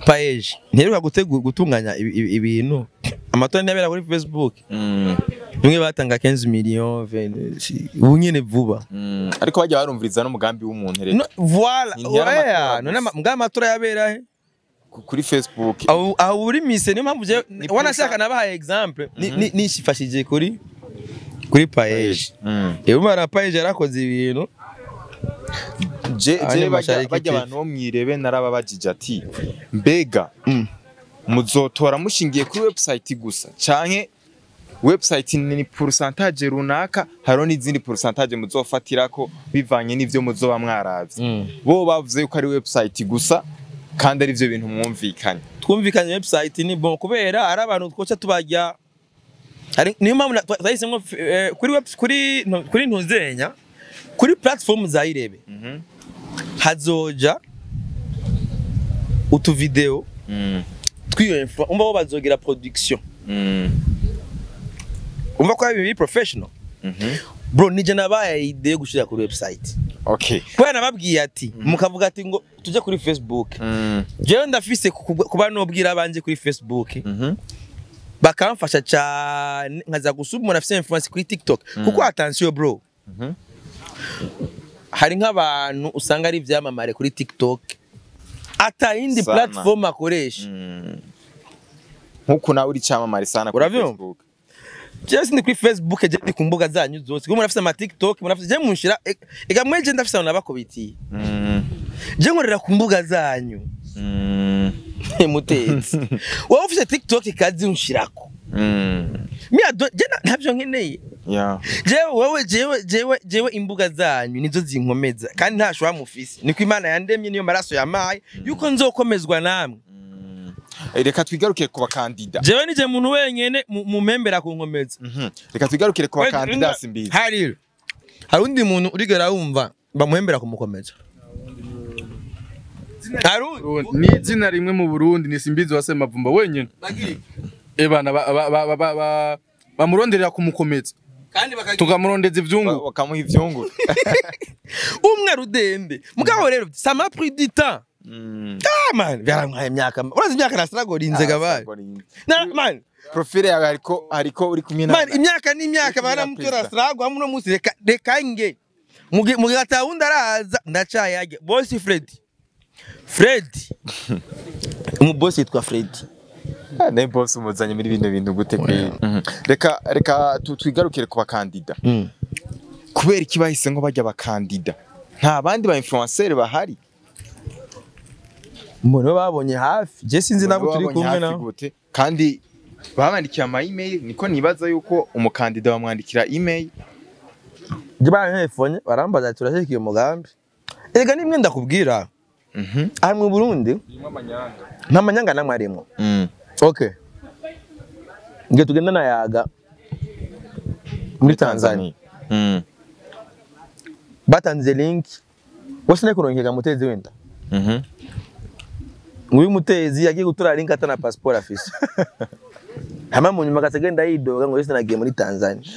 paeje nteruka gutunganya ibintu amatora n'abera kuri Facebook bimwe batanga 15 millions ubu nyene vuba Ariko bajya barumviriza n'umugambi w'umuntu rero. voilà oya none mga amatora yabera he Kuri Facebook. aho uri mise niyo mpamvu je wanashaka nabahaye example nishifashije kuri paeje mara paeje yarakoze ibintu Je bajya abantu bo mwirebe narababajije ati mbega muzotora mushingiye kuri website gusa canke website ni pourcentage runaka haro n'izindi pourcentage muzofatirako bivanye n'ivyo muzoba mwaravye bo bavuze yuko ari website gusa kandi ari ivyo bintu mwumvikanye twumvikanye website ni bon kubera ari abantu twoca tubajya ari niyo mpamvu twahisemo kuri ntuzenya kuri platform za irebe hazoja utu video twiyo info umva bo bazogira production umva ko ari professional bro nije nabaye idea gushira kuri website okay kwa nababwiye ati mukavuga ati ngo tuje kuri Facebook jewe ndafise kuba nobwira abanje kuri Facebook bakamfasha cyane nkaza gusubira afise influence kuri TikTok kuko attention bro hari nk'abantu usanga ari ivyamamare kuri TikTok ata indi platform akoresha nkuko nawe uri cyamamare sana kuri Facebook just ni kuri Facebook je ndi ku mbuga zanyu zose kuko murafise ama TikTok murafise je munshira ega mweje ndafise abantu nabakobitiye je nkorera ku mbuga zanyu mutezi wowe ufise TikTok ikazi unshirako je ntabyo nkeneye jewe imbuga zanyu nizo zinkomeza kandi ntashwa mufise niko Imana yandemye niyo maraso yamaye yuko nzokomezwa namwe reka twigarukire ku bakandida jewe nije muntu wenyene mu membera ku nkomeza reka twigarukire ku bakandida simbizi hari undi muntu urigera wumva bamuhembera kumukomeza ni izina rimwe mu Burundi ni Simbizi wase Mavumba wenyene ebana bamuronderera kumukomeza tukamurondeza ivyungu bakamuha ivyungu umwe rudende mugabo rero ça m'a pris du temps man byaramwaye imyaka urazi imyaka nasiragorinze gabari man profile yawe hariko uri kumwe na man imyaka n'imyaka baramutora siragwa muno musi reka nge mugihe atawundi araza ndacayage boss Fred umuboss yitwa Fred ne boss umuzanye muri bino bintu gute kwe reka twigarukire ku bakandida kubera iki bahise ngo bajya bakandida nta bandi ba influencer bahari mbona babonye hafi je sinzi nabo turi kumwe na kandi babandikiye ama email niko nibaza yuko umukandida bamwandikira email je barahefone barambaza turashikiye umugambi ega nimwe ndakubwira ari mu Burundi nta manyanga namwe arimo okay nge tugenda na yaga muri Tanzania batanze link wose ne kurongera mutezi wenda nguyu mutezi yagiye gutora link atana passport afise hama mu nyuma gasagenda yidoga ngo yese nagiye muri Tanzania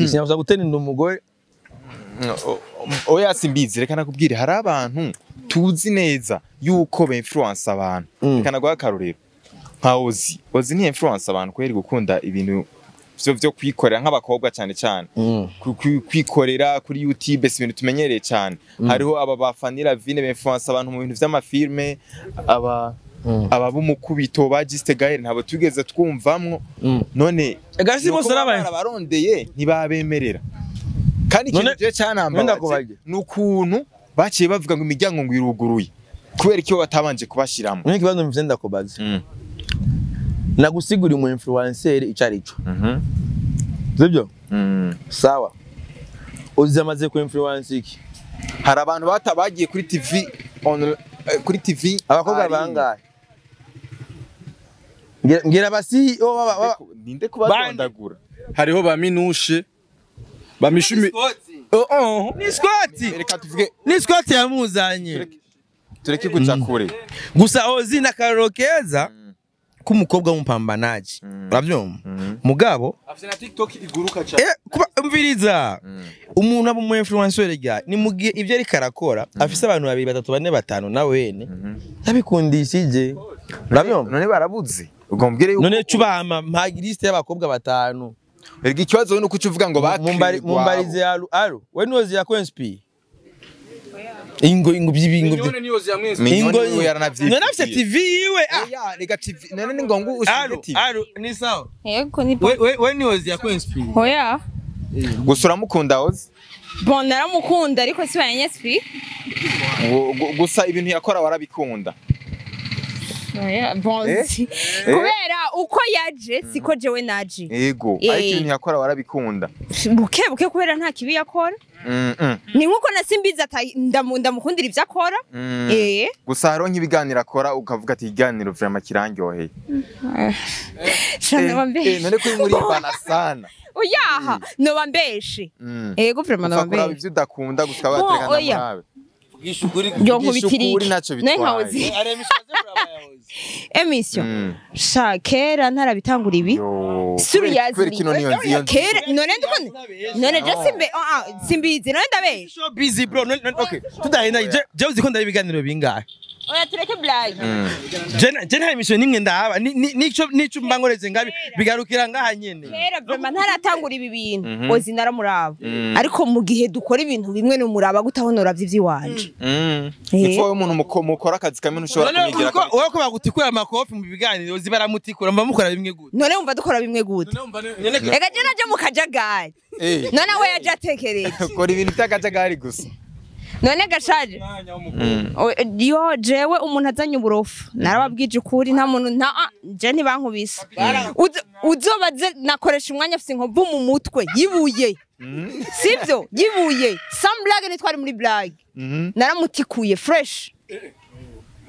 Sinyabuza gutera umugore oya simbizi reka nakubwire hari abantu tuzi neza yuko be influence abantu reka nagwa akaruriro nka Ozi ni influence abantu kweri gukunda ibintu byo kwikorera nk'abakobwa cyane cyane kwikorera kuri YouTube ibintu tumenyereye cyane hariho aba bafanira Vine be influence abantu mu bintu vy'amafilme aba bumukubito ba Juste Gaël ntabo tugeze twumvamwo none egasi bose barondeye ntibabemerera kandi ikintu je cyanambaye nukuntu baciye bavuga ngo imiryango ngo iruguruye kubera icyo batabanje kubashiramo none kibanzo mvye ndakubaza nagusigura mu influencer icarico sibyo sawa Ozi amaze ku influence iki hari abantu batabagiye kuri TV abakobwa bangahe ngira basi ninde kubadondagura hariho ba Minushe ba Mishumi ni Scott reka tuvuge ni Scott yamuzanye tureke kuja kure gusa Ozi na karokeza kumukobwa w'umumpambanaji uravyumva mugabo afite na TikTok iguruka cyane kuba umviriza umuntu abo mu influencer rya ni mugiye ivyo ari karakora afise abantu 2 3 4 5 na wene yabikundishije uravyumva none barabuze ugombwire yuko none cubama mpagiriste y'abakobwa 5 erga ikibazo nuko ucuvuga ngo mumbarize alo we nozi ya Quensp ingo byibingo ingo yaranavye none afite TV iwe oya rega TV none ngo usige TV alo ni sawa yego ni we nozi ya Quensp oya gusura mukunda Ozi bon naramukunda ariko si banyespi gusa ibintu yakora warabikunda oya bon kubera uko yaje siko jewe naje yego ariko ibintu yakora warabikunda buke kubera nta kibi yakora ni nkuko nasimbiza ndamukundira ivyo akora gusa haro nk'ibiganiro akora ukavuga ati iganiro vraiment kirangyoheye none kuri muri bana sana oyaha no bambeshe yego vraiment no bambeshe ivyo udakunda gusa wategana nawe yo nkubitiri naye nkawozi emission shakera ntarabitangura ibi serious kera none je simbizi none ndabe so busy bro okay tudahina je uziko ndabiganiro bingahe oya tureke blague je nta emission nimwe ndaba nico mbangoreze ngabi bigarukira ngaha nyene kera vraiment ntaratangura ibi bintu Ozi naramuraba ariko mu gihe dukora ibintu bimwe no muraba gutahonora vy'iwanje ifo umuntu mukora akazi kamwe ntushobora kumigira wowe ko bagutikura amakofi mu biganiro Ozi baramutikura mba mukora bimwe gute none umva dukora bimwe gute ega je naje mu kajagari none we yaje atekereje kora ibintu by'akajagari gusa none gashaje yo jewe umuntu azanye uburofu narababwije ukuri nta muntu je ntibankubise uzobaze nakoresha umwanya afise inkovu mu mutwe yibuye sivyo yibuye some blague nitwari muri blague naramutikuye fresh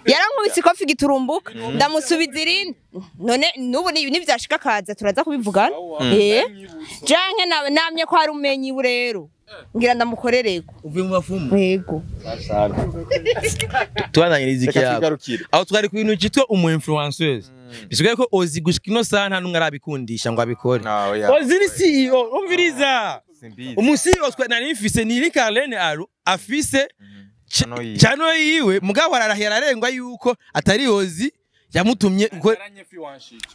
yarankubise ikofi giturumbuka ndamusubiza irindi none nubu ni vyashika kaza turaza kubivugana janke namye ko hari umenyi rero ngira ndamukorereko uvuye mu bafumu yego twananyiriza ikiyago aho twari ku bintu cyitwa umu influenceuse bisigaye ko Ozi gushika ino saha nta numwe arabikundisha ngo abikore Ozi ni CEO umviriza umusiyo nari mfise ni Carlene Aru afise chano yiwe mugabo ararahira arengwa yuko atari Ozi yamutumye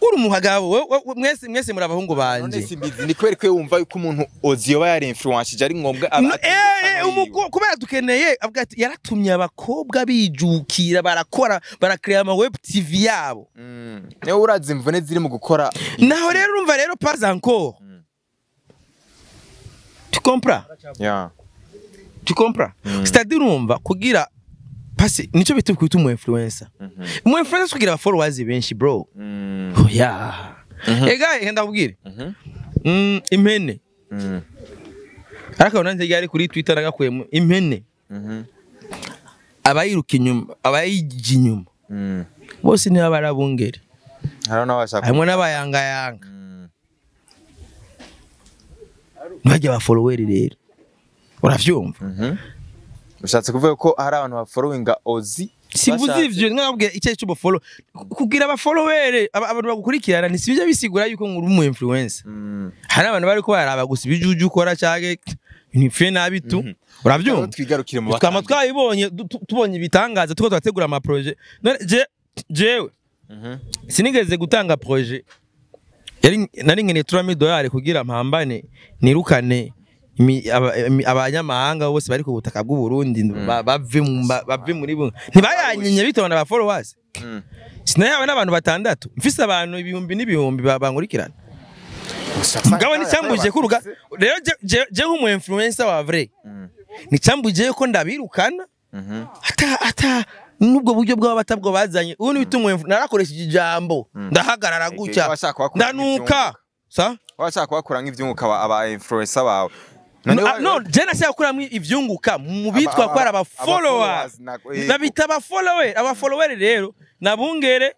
uri umugabo mwese muri abahungu none banje simbizi ni kweri ko wumva ko umuntu ozi yoba yari influence ari ngombwa kubera dukeneye avuga ati yaratumye abakobwa bijukira barakora barakrea ama web TV yabo niwe urazi imvune ziri mu gukora naho rero urumva rero pas encore tu comprends yeah c'est-à-dire urumva kugira pasi nico bitu kwita umu influencer umu influencer kugira followers benshi bro yeah ega ndakubwira impene ariko nanje yari kuri Twitter nagakuye impene abayiruka inyuma abayiji inyuma bose ni abarabungere harona bashaka hamwe n'abayanga bajya ba follower rero uravyumva ushatse kuvuga ko hari abantu ba followinga ozi simbuzi ivyo nkabwiye icyo cyo follow kugira aba follower abantu bagukurikirana ni sibyo bisigura yuko nguru umu influencer hari abantu bari ko baraba gusa bijuju ukora cyage unife nabi tu uravyumva twigarukire mu bakama twabibonye tubonye ibitangaza tuko twategura ama projet none jewe sinigeze gutanga projet nari ngene $3,000 kugira mpambane nirukane abanyamahanga bose bari ku butaka bw'u Burundi bave muri bo ntibayanyenye bitona ba followers sinayawe n'abantu batandatu mfise abantu ibihumbi n'ibihumbi bankurikirana mugabo ni cyambuje kuruga rero je nk'umu influencer wa vrai ni cyambuje ko ndabirukana ata nubwo buryo bw'abatabwo bazanye ubu nibitumwe narakoresheje ijambo ndahagarara gucya ndanuka sa washaka bakura nk'ivyunguka aba influencer bawe no je nashaka kuramwe ivyunguka mu bitwa ko aba followers babita aba follower rero nabungere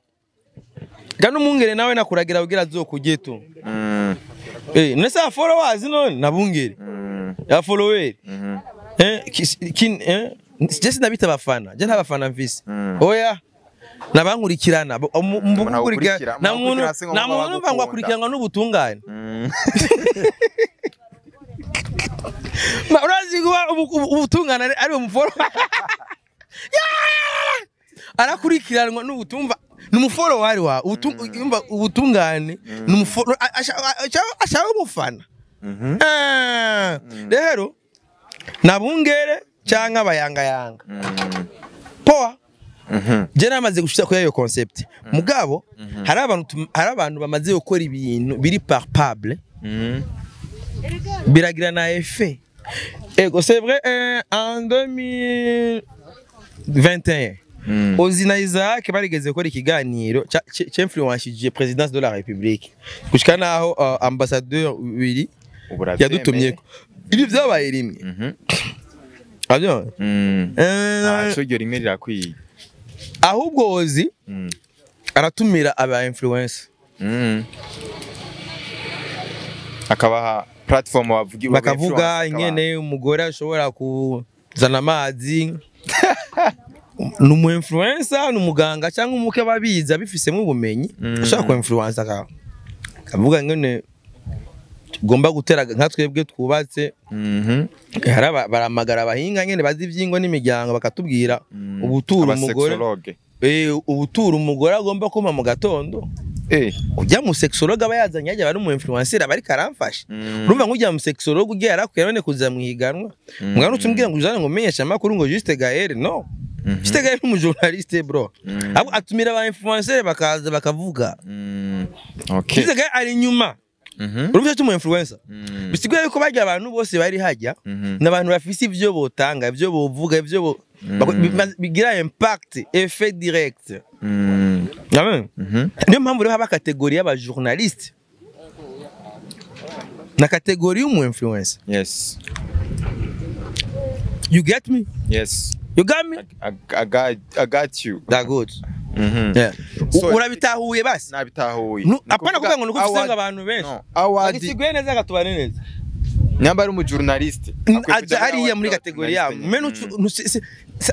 gano mungere nawe nakuragira ugira zokugeto nesa followers none nabungere ya follower Jesse nabita abafana je ntabafana mvise oya nabankurikirana mbukurikira na muntu bangwa kurikiranwa n'ubutungane urazi kuba ubutungane ari umuforo arakurikiranwa n'ubutumva n'umufollower wa ubutungane n'umuforo ashaka umufana rero nabungere cyangwa abayanga poa je namaze gushika ko yayo concept mugabo hari abantu bamaze gukora ibintu biri palpable biragira na effet ego c'est vrai en 2021 Ozina Isaac barigeze gukora ikiganiro cy'influenceije présidence de la République gushika naho ambassadeur wiri yadutumye ibi byabaye rimwe abyo cyo ryo rimwe rirakwiye ahubwo Ozi aratumira aba influencer akabaha platform bakavuga ingene umugore ashobora kuzana amazi numu influencer numuganga cyangwa umuke babiza bifisemo ubumenyi ashaka ko influencer akavuga ngene gomba gutera nka twebwe twubatse baramagara abahinga ngene bazi ivyingo n'imiryango bakatubwira ubutura umugore ubutura umugore agomba kuma mu gatondo ujya mu sexologue aba yazanye ajya bari mu influencer bari karamfasha urumva nk'ujya mu sexologue ugiye arakuye none kuza mwihiganwa mwana utumbwira ngo ujane ngo menyesha makuru ngo Juste Gaël no Juste Gaël mu journaliste bro abo atumira aba influencer bakaza bakavuga okay Juste Gaël ari nyuma urumva cyo mu influencer bisigaye ko bajya abantu bose bari hajya n'abantu bafise ivyo botanga ivyo bovuga ivyo bigira impact effet direct amen niyo mpamvu rero haba kategori y'aba journaliste na kategori y'umu influencer yes you get me yes you got me I got you that good yeah urabitahuye basi nabitahuye apana kuvuga ngo nukufisanga abantu benshi agisiguye neza gatubane neza nyamba ari umu journaliste ari muri kategori yabo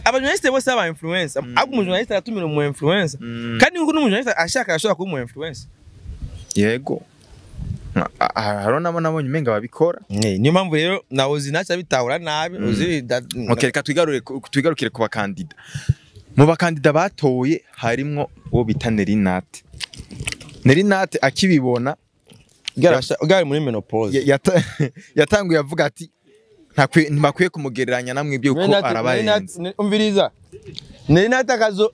abanyonaliste bose aba influencer abo mu journaliste aratumira mu influencer kandi ngo n'umujournaliste ashaka ashobora kuba mu influencer yego harona nabonye umenga babikora niyo mpamvu rero nawe zinacha bitahura nabi okay reka twigarukire ku bakandida mu bakandida batoye harimwo uwo bita Nerinate. Nerinate akibibona gari muri menopause yatanguye avuga ati ntibakwiye kumugereranya namwe ibyo uko arabarenze. Umviriza Nerinate akazo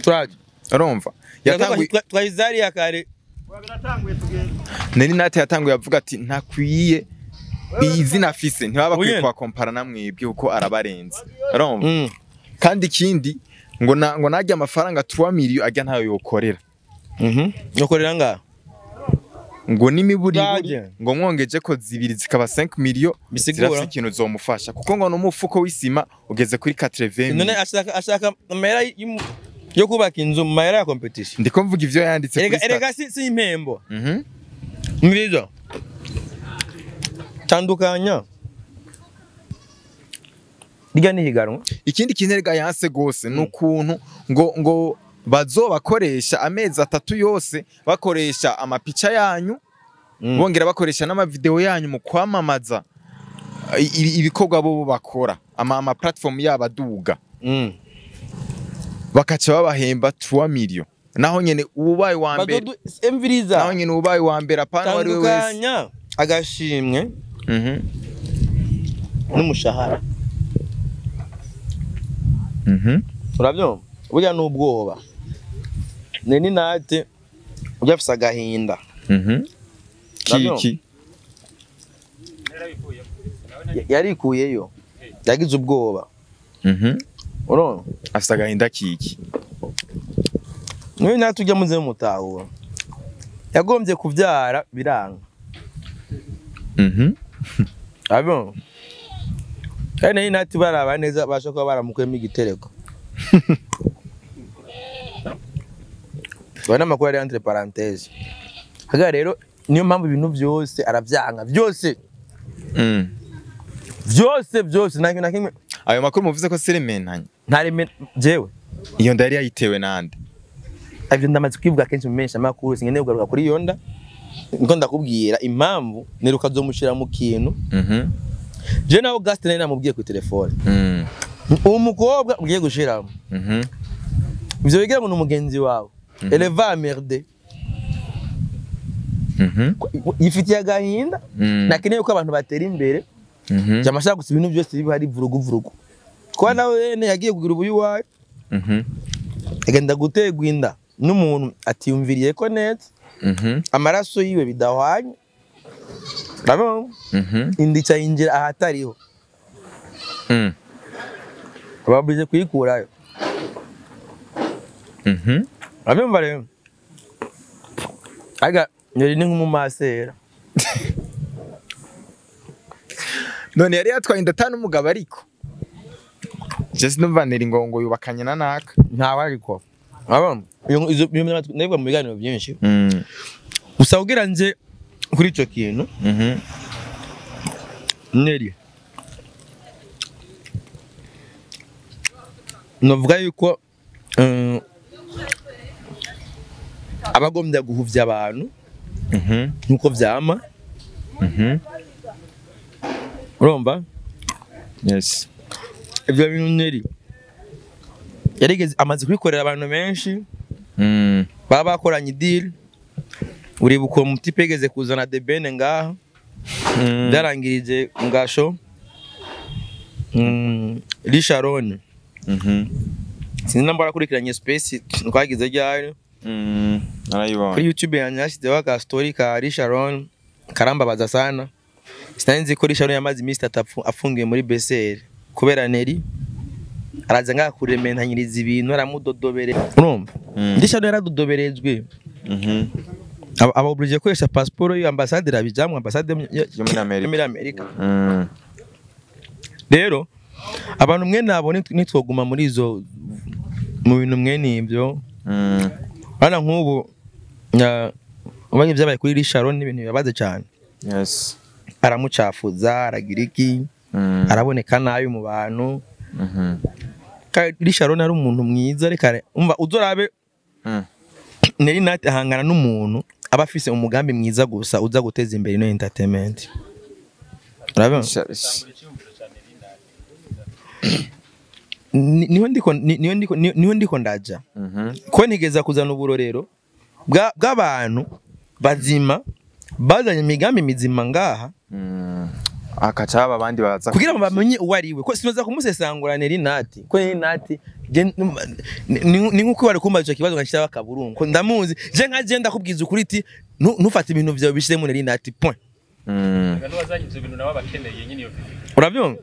turaje urumva yatanguye twayizari yakare Nerinate yatanguye avuga ati ntakwiye izina afise ntibabakwiye kwa compara namwe ibyo uko arabarenze urumva. Kandi ikindi ngo najya amafaranga 3 million ajya ntayo yokorera yokorera nga ngo nimiburi ngo mwongeje ko zibiri zikaba 5 million zirafite ikintu uzomufasha kuko ngo n'umufuko w'isima ugeze kuri 80. None ashaka amera yo kubaka inzu mu mayera ya competition. Ndiko mvuga ivyo yanditse kuri erega si impembo. Mwiza tandukanya Diga ni higanwa. Ikindi kinterega yanse gose n'ukuntu ngo bazobakoresha amezi 3 yose bakoresha amapicha yanyu bongera bakoresha n'amavideo yanyu mu kwamamaza ibikorwa bo bakora ama platform yabaduga bakaca babahemba 3 million naho nyene ubaye wa mbere emviriza naho nyene ubaye wa mbere apana wari wese agashimwe n'umushahara urabyo burya n'ubwoba Nerinate ujafisa agahinda kiki yarikuyeyo yagize ubwoba urabona afisa agahinda kiki Nerinate ujya muze mutahura yagombye kuvyara biranga urabyo Nerinate baraba neza basho ko baramukwemo igitereko Bana makuru ari entre parenthèses. Haga rero niyo mpamvu ibintu byose aravyanga byose. Byose na kimwe. Ayo makuru muvuze ko serementanye. Ntari jewe. Iyo ndari yayitewe nande. Avyo ndamaze kwivuga kenshi mu menshi amakuru singene ugaruka kuri yonda. Ngo ndakubwira impamvu neruka zomushira mu kintu. Je nawo Gaston namubwiye ku telefone. Umukobwa ugiye gushiramo. Ivyo bigira ngo n'umugenzi wawe. Elle va merder. Yifitiye agahinda nakeneye ko abantu batera imbere. Jamashaka gusa ibintu byose bibi hari vurugu. Kwa nawe yagiye kugira ubuyu wawe. Agenda gutegwa inda n'umuntu atiyumviriye ko neza. Amaraso yiwe bidahwanye. Bravo. Indi cyinjira ahatariho. Ababuze kuyikurayo. Abimva rero. Aga nyeri ni nk'umumasera. None yari yatwaye indatana umugabo ariko. Just numvanira ingongo yubakanye na naka. Ntawe ariko. Abamva izo nabwo mu biganiro byinshi. Gusa ugira nje kuri ico kintu. Neri. Novuga yuko abagombye guhuvya abantu nkuko vyama urumva yes ivyo bintu Neri yarigeze amaze kwikorera abantu benshi baba bakoranye deal uribuko muti pegeze kuzana de bene ngaha byarangirije ngasho Lisharon sinamba rakurikiranye space twagize ryari arayibona kuri YouTube yanyashyizeho ka story ka Lisharon karambabaza sana sinanzi ko Lisharon yamaze iminsi 3 afungiye muri BCR kubera Neri araza ngaha kurementanyiriza ibintu aramudodobere urumva Lisharon yaradodoberejwe aba oblige kwesha passport yo ambassadeur abijamwe ambassadeur yo muri Amerika rero abantu mwe nabo nitwoguma muri izo mu bintu mwe nibyo bana nk'ubu ubanye byabaye kuri Lisharon n'ibintu bibabaze cyane yes aramucafuza aragira iki araboneka nayo mu bantu Lisharon ari umuntu mwiza reka umva uzorabe Nerinate ahangana n'umuntu aba afise umugambi mwiza gusa uza guteza imbere no entertainment urabona niho ndiko ndaja ko ntigeza kuzana uburorero bw'abantu bazima bazanye imigambi mizima ngaha akacaba abandi baza kugira ngo bamenye uwo ari we ko sinoza kumusesangura Nerinati ko Nerinati ni nkuko bari kumbaza kibazo ngashira bakaburungu ko ndamuzi je nkaje ndakubwiza ukuri iti ntufate ibintu byawe bishire mu Nerinati point wazanye ivyo bintu nabo bakeneye nyine iyo urabyumva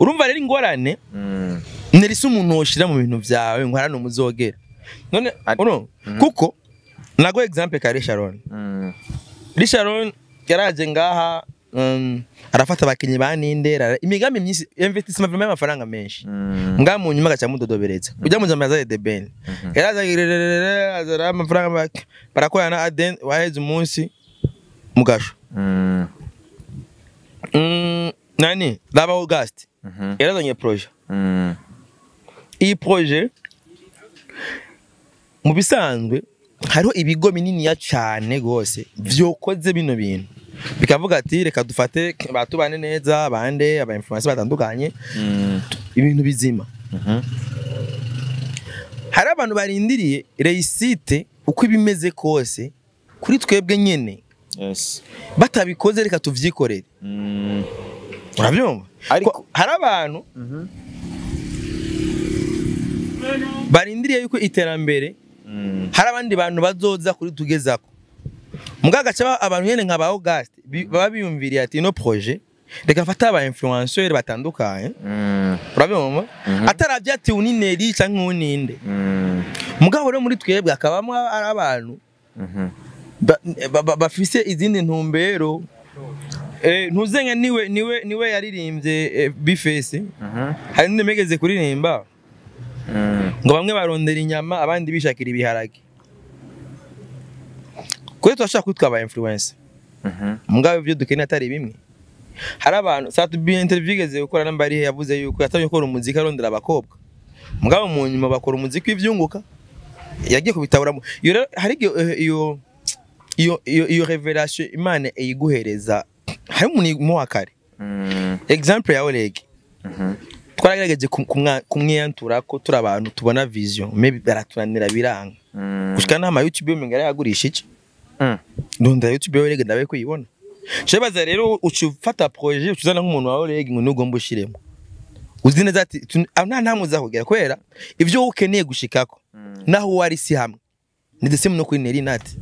urumva rero ingorane nerisa umuntu woshira mu bintu byawe ngo harano muzogera none kuko nago example ka Sharon Sharon yaraje ngaha arafata abakinyi banindera imigambi myinshi investissement vraiment amafaranga menshi nga mu nyuma gacha mudodobereza ujya mu zamaza de Ben yaraza azara amafaranga barakorana aden waheze umunsi mugasho nani laba August yarazanye projet iyi projet mu bisanzwe hariho ibigo binini ya cyane gose vyokoze bino bintu bikavuga ati reka dufate batubane neza bande aba influencer batandukanye ibintu bizima hari abantu barindiriye reisite uko ibimeze kose kuri twebwe nyene batabikoze reka tuvyikorere urabyumva ariko hari abantu barindiriye yuko iterambere hari abandi bantu bazoza kuri tugezako mugaga cyaba abantu yene nka ba August baba biyumviriye ati no projet reka mfata aba influencer batandukanye urabyumva ataravye ati unineri canke uninde mugabo rero muri twebwe akabamwe ari abantu bafise izindi ntumbero ntuzenga niwe yaririmbye Bifese hari ndemegeze kuririmba ngo bamwe barondera inyama abandi bishakira ibiharage kwe twashaka kwitwa aba influencer mugabo ibyo dukeneye atari bimwe hari abantu satu bi interview geze gukora nambari yavuze yuko yatangiye gukora umuziki arondera abakobwa mugabo mu nyuma bakora umuziki w'ivyunguka yagiye kubitabura hari iyo revelation Imana eyiguhereza hari umuntu mu wakare example ya Oleg twarageregeje kumwiyantura ko turi abantu tubona vision maybe baratunanira biranga gushika na YouTube yo ngara yagurisha iki ndonda YouTube yo rege ndabe kuyibona shebaza rero ucufata projet ucuzana nk'umuntu wawe rege ngo nugomba ushiremo uzi neza ati nta muza kugera kwera ivyo ukeneye gushikako naho wari si hamwe ni the same no kuri Nerinati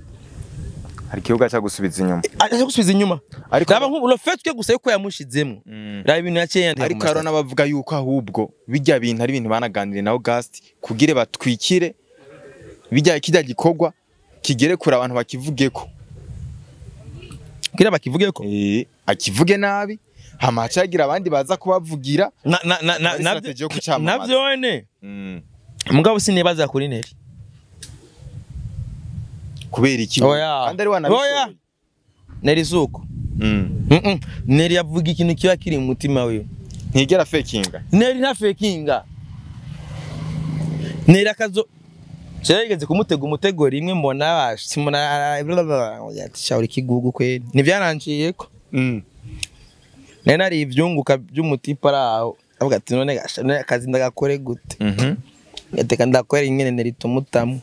hari kiyoga cyo gusubiza inyuma aje gusubiza inyuma ariko aba nk'ubu lofetwe gusa yuko yamushizemo raba ibintu yaciye ariko haro nabavuga yuko ahubwo bijya bintu ari ibintu banaganire na August kugire batwikire bijya kijya gikogwa kigere kuri abantu bakivugeko kira bakivugeko akivuge nabi hamacagira abandi baza kubavugira navyo ne mugabo sinibaza kuri Neri kubera iki kandi ari wanabishoboye Neri zuko Neri yavuga ikintu kiba kiri mu mutima we ntigera fakinga Neri nta fakinga Neri akazo cyarigeze kumutega umutego rimwe mbona simona yatishawuri kigugu kwe nivyarangiye ko nena ari ivyunguka by'umutipa araho avuga ati none gasha akazi ndagakore gute yateka ndakora ingene Neri tumutamu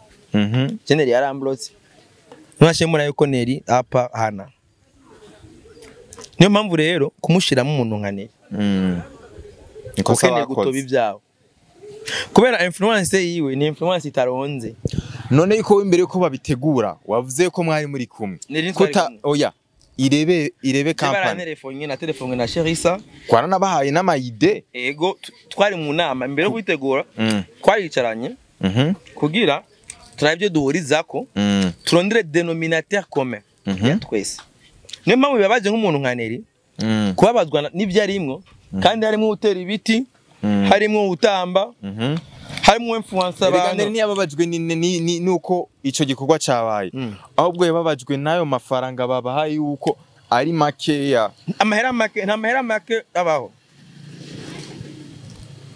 Neri yaramblotse Nwashemura yuko Neri apa hana niyo mpamvu rero kumushiramo umuntu nka Neri niko saba gutoba ibyawe kubera influence yiwe ni influence itaronze none yuko imbere yuko babitegura wavuze ko mwari muri kumwe kuta oya irebe company na telefone na Sherisa kwana nabahaye n'amayide ego twari mu nama imbere yo kwitegura twaricaranye kugira turabye duhurizako turondere denominateur commun ya twese niyo mpamvu bibabaje nk'umuntu nka Neri kubabazwa n'ibyo arimwo kandi harimo utera ibiti harimo utamba harimo influencer abantu Neri ntiyababajwe nuko ico gikorwa cabaye ahubwo yababajwe nayo mafaranga babahaye yuko ari makeya amahera make nta mahera make abaho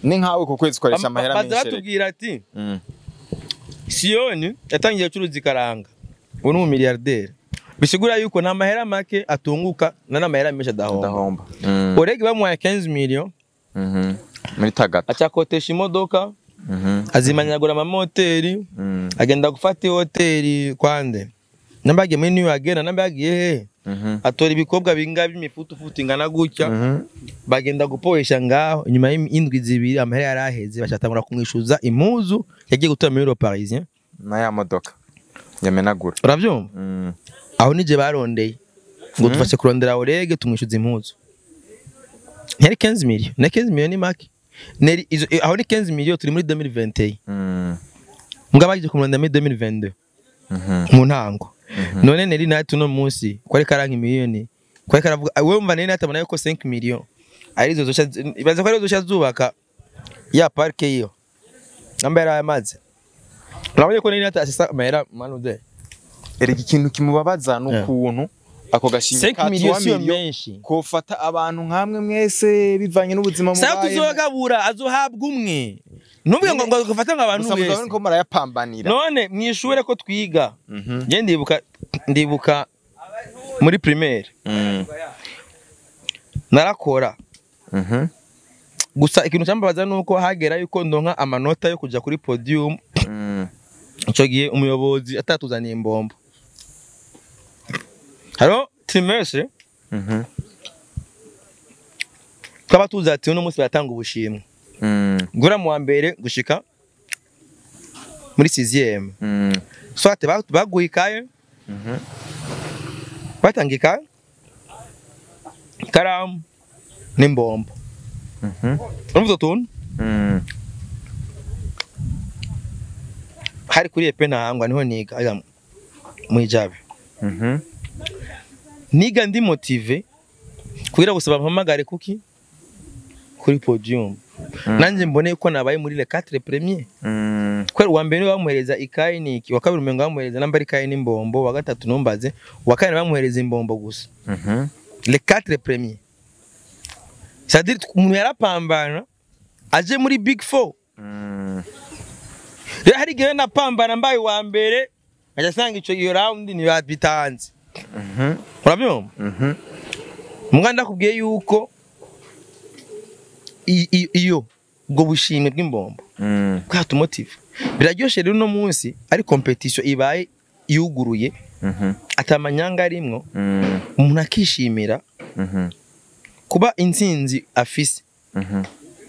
ni nkawe ko kwezi kwarisha amahera menshi batubwira ati Sioni yatangiye curuzi karanga ubu ni umilliardaire bisigura yuko nta mahera make atunguka na mahera menshi adahomba Oleg bamuhaye 15 million muri Tagata acakotesha imodoka azimanyagura amamoteri agenda gufata ihoteli kwande nambagiye muri New York nambagiye he atora ibikobwa binga bimifutufutu ingana gutya bagenda gupoesha ngaho inyuma y'indwi zibiri amahera yaraheze bacatangura kumwishuza impuzu yagiye gutora muri Euro Parisien na ya modoka yamenagura uravyumva aho nije barondeye ngo tufashe kurondera orege tumwishuza impuzu ntari 15 million na 15 million ni make neri aho ni 15 million turi muri 2021 mugabagije kumurondera muri 2022 mu ntango none neri nati no munsi kwari karanka miliyoni kwari karavuga wewe umva neri natabona yuko 5 million arizo zosha ibaza ko arizo zosha zubaka ya parke iyo ngambera amazi urabonye ko neri nati asisa amahera manude erega ikintu kimubabaza n'ukuntu ako gashimwe 5 million menshi kofata abantu nkamwe mwese bivanye n'ubuzima mubaye sako uzogabura azohabwa umwe nubwo ngo gufata nk'abantu mwese ko marayapambanira none mwishure ko twiga je ndibuka muri primaire narakora gusa ikintu cyambabaza nuko hagera yuko ndonka amanota yo kuja kuri podium ico gihe umuyobozi atatuzaniye imbombo haro trimestre twaba tuzati uno munsi batanga ubushimwe gura mu wa mbere gushika muri 6e swate baguye ikaye batanga ikaye karamu n'imbombo urumva tuntu hari kuri epe nahangwa niho niga mwijabe niga ndi motive kugira gusaba mpamagare kuki kuri podium nanje mbone ko nabaye muri le 4 premier kwera uwa mbere bamuhereza ikaye niki wa kabiri umenga bamuhereza namba ikaye n'imbombo wa gatatu numbaze wa kane bamuhereza imbombo gusa le 4 premier c'est-à-dire umuntu yarapambana aje muri big 4 rero hari gihe napambana mbaye wa mbere ajasanga ico iyo round ni bitanze urabyumva muganda kubwiye yuko iyo ubwo bushimwe bw'imbombo bwa automotive biraryoshe rero no munsi ari competition ibaye yuguruye atamanyanga arimwo umuntu akishimira kuba intsinzi afise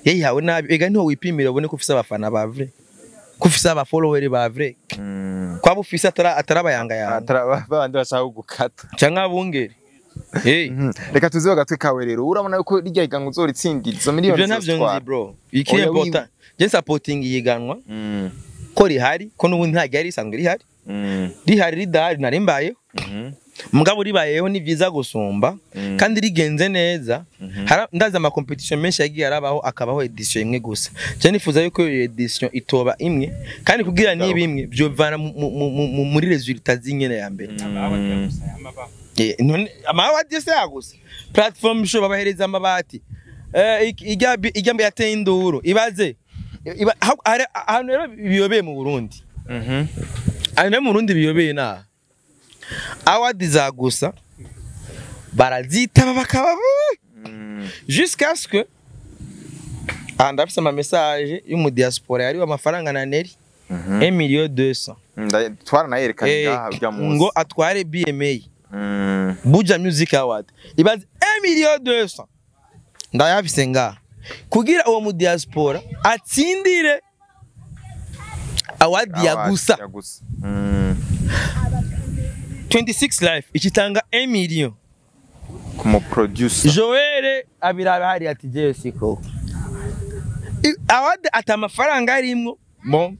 yayihawe nabi ega niho wipimira ubone ko ufise abafana ba vrai ko ufise aba follower ba vrai kwaba ufise atarabayanga yanga atarabandi bashaka gukata canka bungere reka tuziho gatwe kawe rero urabona yuko rijya iganwa uzoritsindira izo miliyoni zose ibyo navyo nzi bro ikiye important je supporting yiganwa ko rihari ko n'ubundi nta gari risanzwe rihari ridahari narimbayeho mugabo ribayeho ni vyiza gusumba kandi rigenze neza ndaza ama competition menshi yagiye arabaho akabaho edition imwe gusa je nifuza yuko iyo edition itoba imwe kandi kugira ni bimwe byo vana muri resultat zinyene ya mbere none amabati yose yagusa platform sho babahereza amabati ijya mbe yateye induru ibaze hano rero biyobeye mu Burundi hano mu Burundi biyobeye na awadi zagusa barazitaba bakaba jusqu'à ce que andafise ama message y'umu diaspora yari amafaranga na neri 1,200,000 twara na yerekanye ngaha bya munsi ngo atware BMA Buja Music Award ibaze 1,200,000 ndayafise ngaha kugira uwo mu diaspora atsindire award yagusa 26 life ikitanga 1 million como producer Joel abirabe hari ati Jesse ko award atamafaranga arimwo bon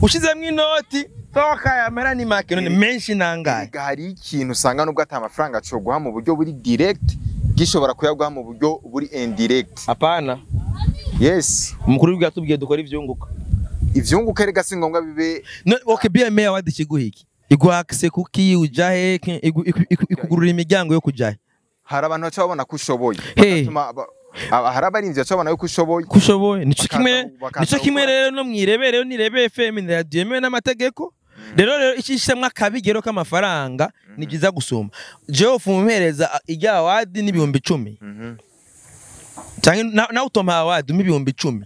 ushizemwe inoti toka yamera ni make none menshi nangaye hari ikintu usanga nubwo atamafaranga cyo guha mu buryo buri direct gishobora kuyaguha mu buryo buri indirect apana yes umukuru w'byatubwiye dukora ivyunguka rega si ngombwa bibe no okay BMA award kiguhiki igwakse kuki ujahe ikugurura imiryango yo kujahe hari abantu bacha babona ko ushoboye hari abarinzi bacha babona ko ushoboye nico kimwe rero no mwirebere nirebe FM na radio yemewe n'amategeko rero ikishamwe akabigero k'amafaranga ni byiza gusumba jewe fumuhereza ijya award n'ibihumbi 10 Canke na utoma award ibihumbi 10.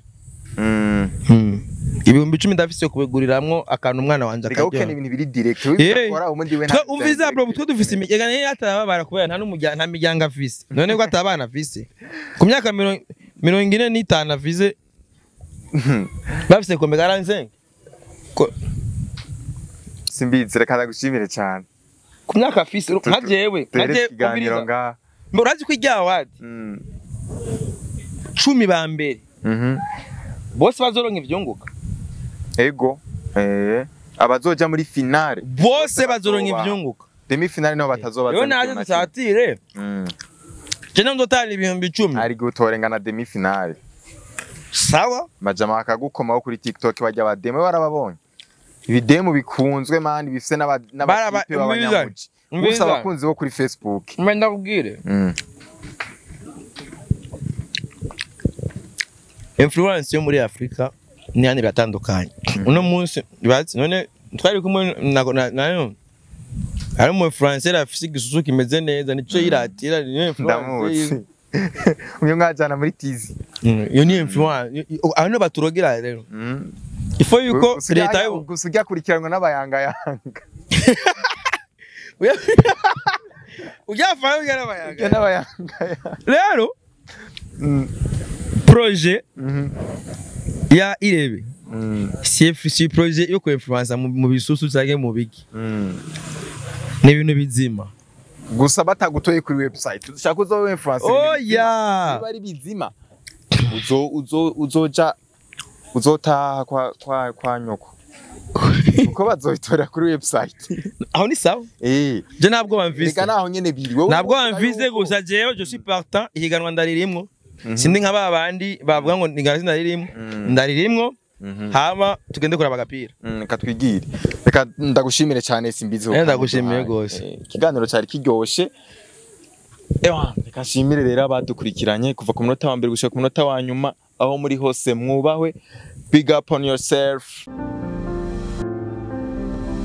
Ibihumbi 10 ndafise kubiguriramwo akantu umwana wanje reka akarya. ukene ibintu biri direct ukora umundi we Twa umviza bro twe dufise imigega ne atababara kubera nta miryango afise. None ko atabana afise. Ku myaka 45 afise. Bafise kombe garanze. simbizi reka ndagushimire cyane Ku myaka afise nka jewe kiganiro nga urazi ko ijya award 10 ba mbere bose bazoronka ivyunguka ego abazoja muri finale bose bazoronka ivyunguka demi finale no batazoba rero naje dusatire je ndotana ibihumbi 10 ari gutorengana demi finale sawa majama akagukomaho kuri TikTok bajya bademe barababonye ibidemu bikunzwe mani bifise n'abakipe b'abanyamuji gusa abakunzi bo kuri Facebook mwenda kubwire influence yo muri Afrika ni hane batandukanye uno munsi bazi none twari kumwe nayo ari mu influencer afise igisusu kimeze neza nico yiratira niyo influence uyu mwajana muri tizi iyo ni influence abantu baturogera rero ifo yuko leta yo gusujya kurikiranwa n'abayanga yanga ujafana n'abayanga rero projet ya irebe si projet yo ko influence mu bisusu cyangwa mu biki ni ibintu bizima gusa batagutoye kuri website ushaka uzo influence oya bari bizima uzotaha kwa nyoko uko bazoyitora kuri website aho ni sawa je nabwo bamvise reka naho nyene biriwe nabwo bamvise gusa jewe je suis partant ihiganwa ndaririmwo sindi nka babandi bavuga ngo ningara ndaririmwo ndaririmwo hama tugende kuraba agapira reka twigire reka ndagushimire cyane simbizi ndagushimiye gose ikiganiro cyari kiryoshe reka nshimire rero abadukurikiranye kuva ku munota wa mbere gushika ku munota wa nyuma aho muri hose mwubahwe big up on yourself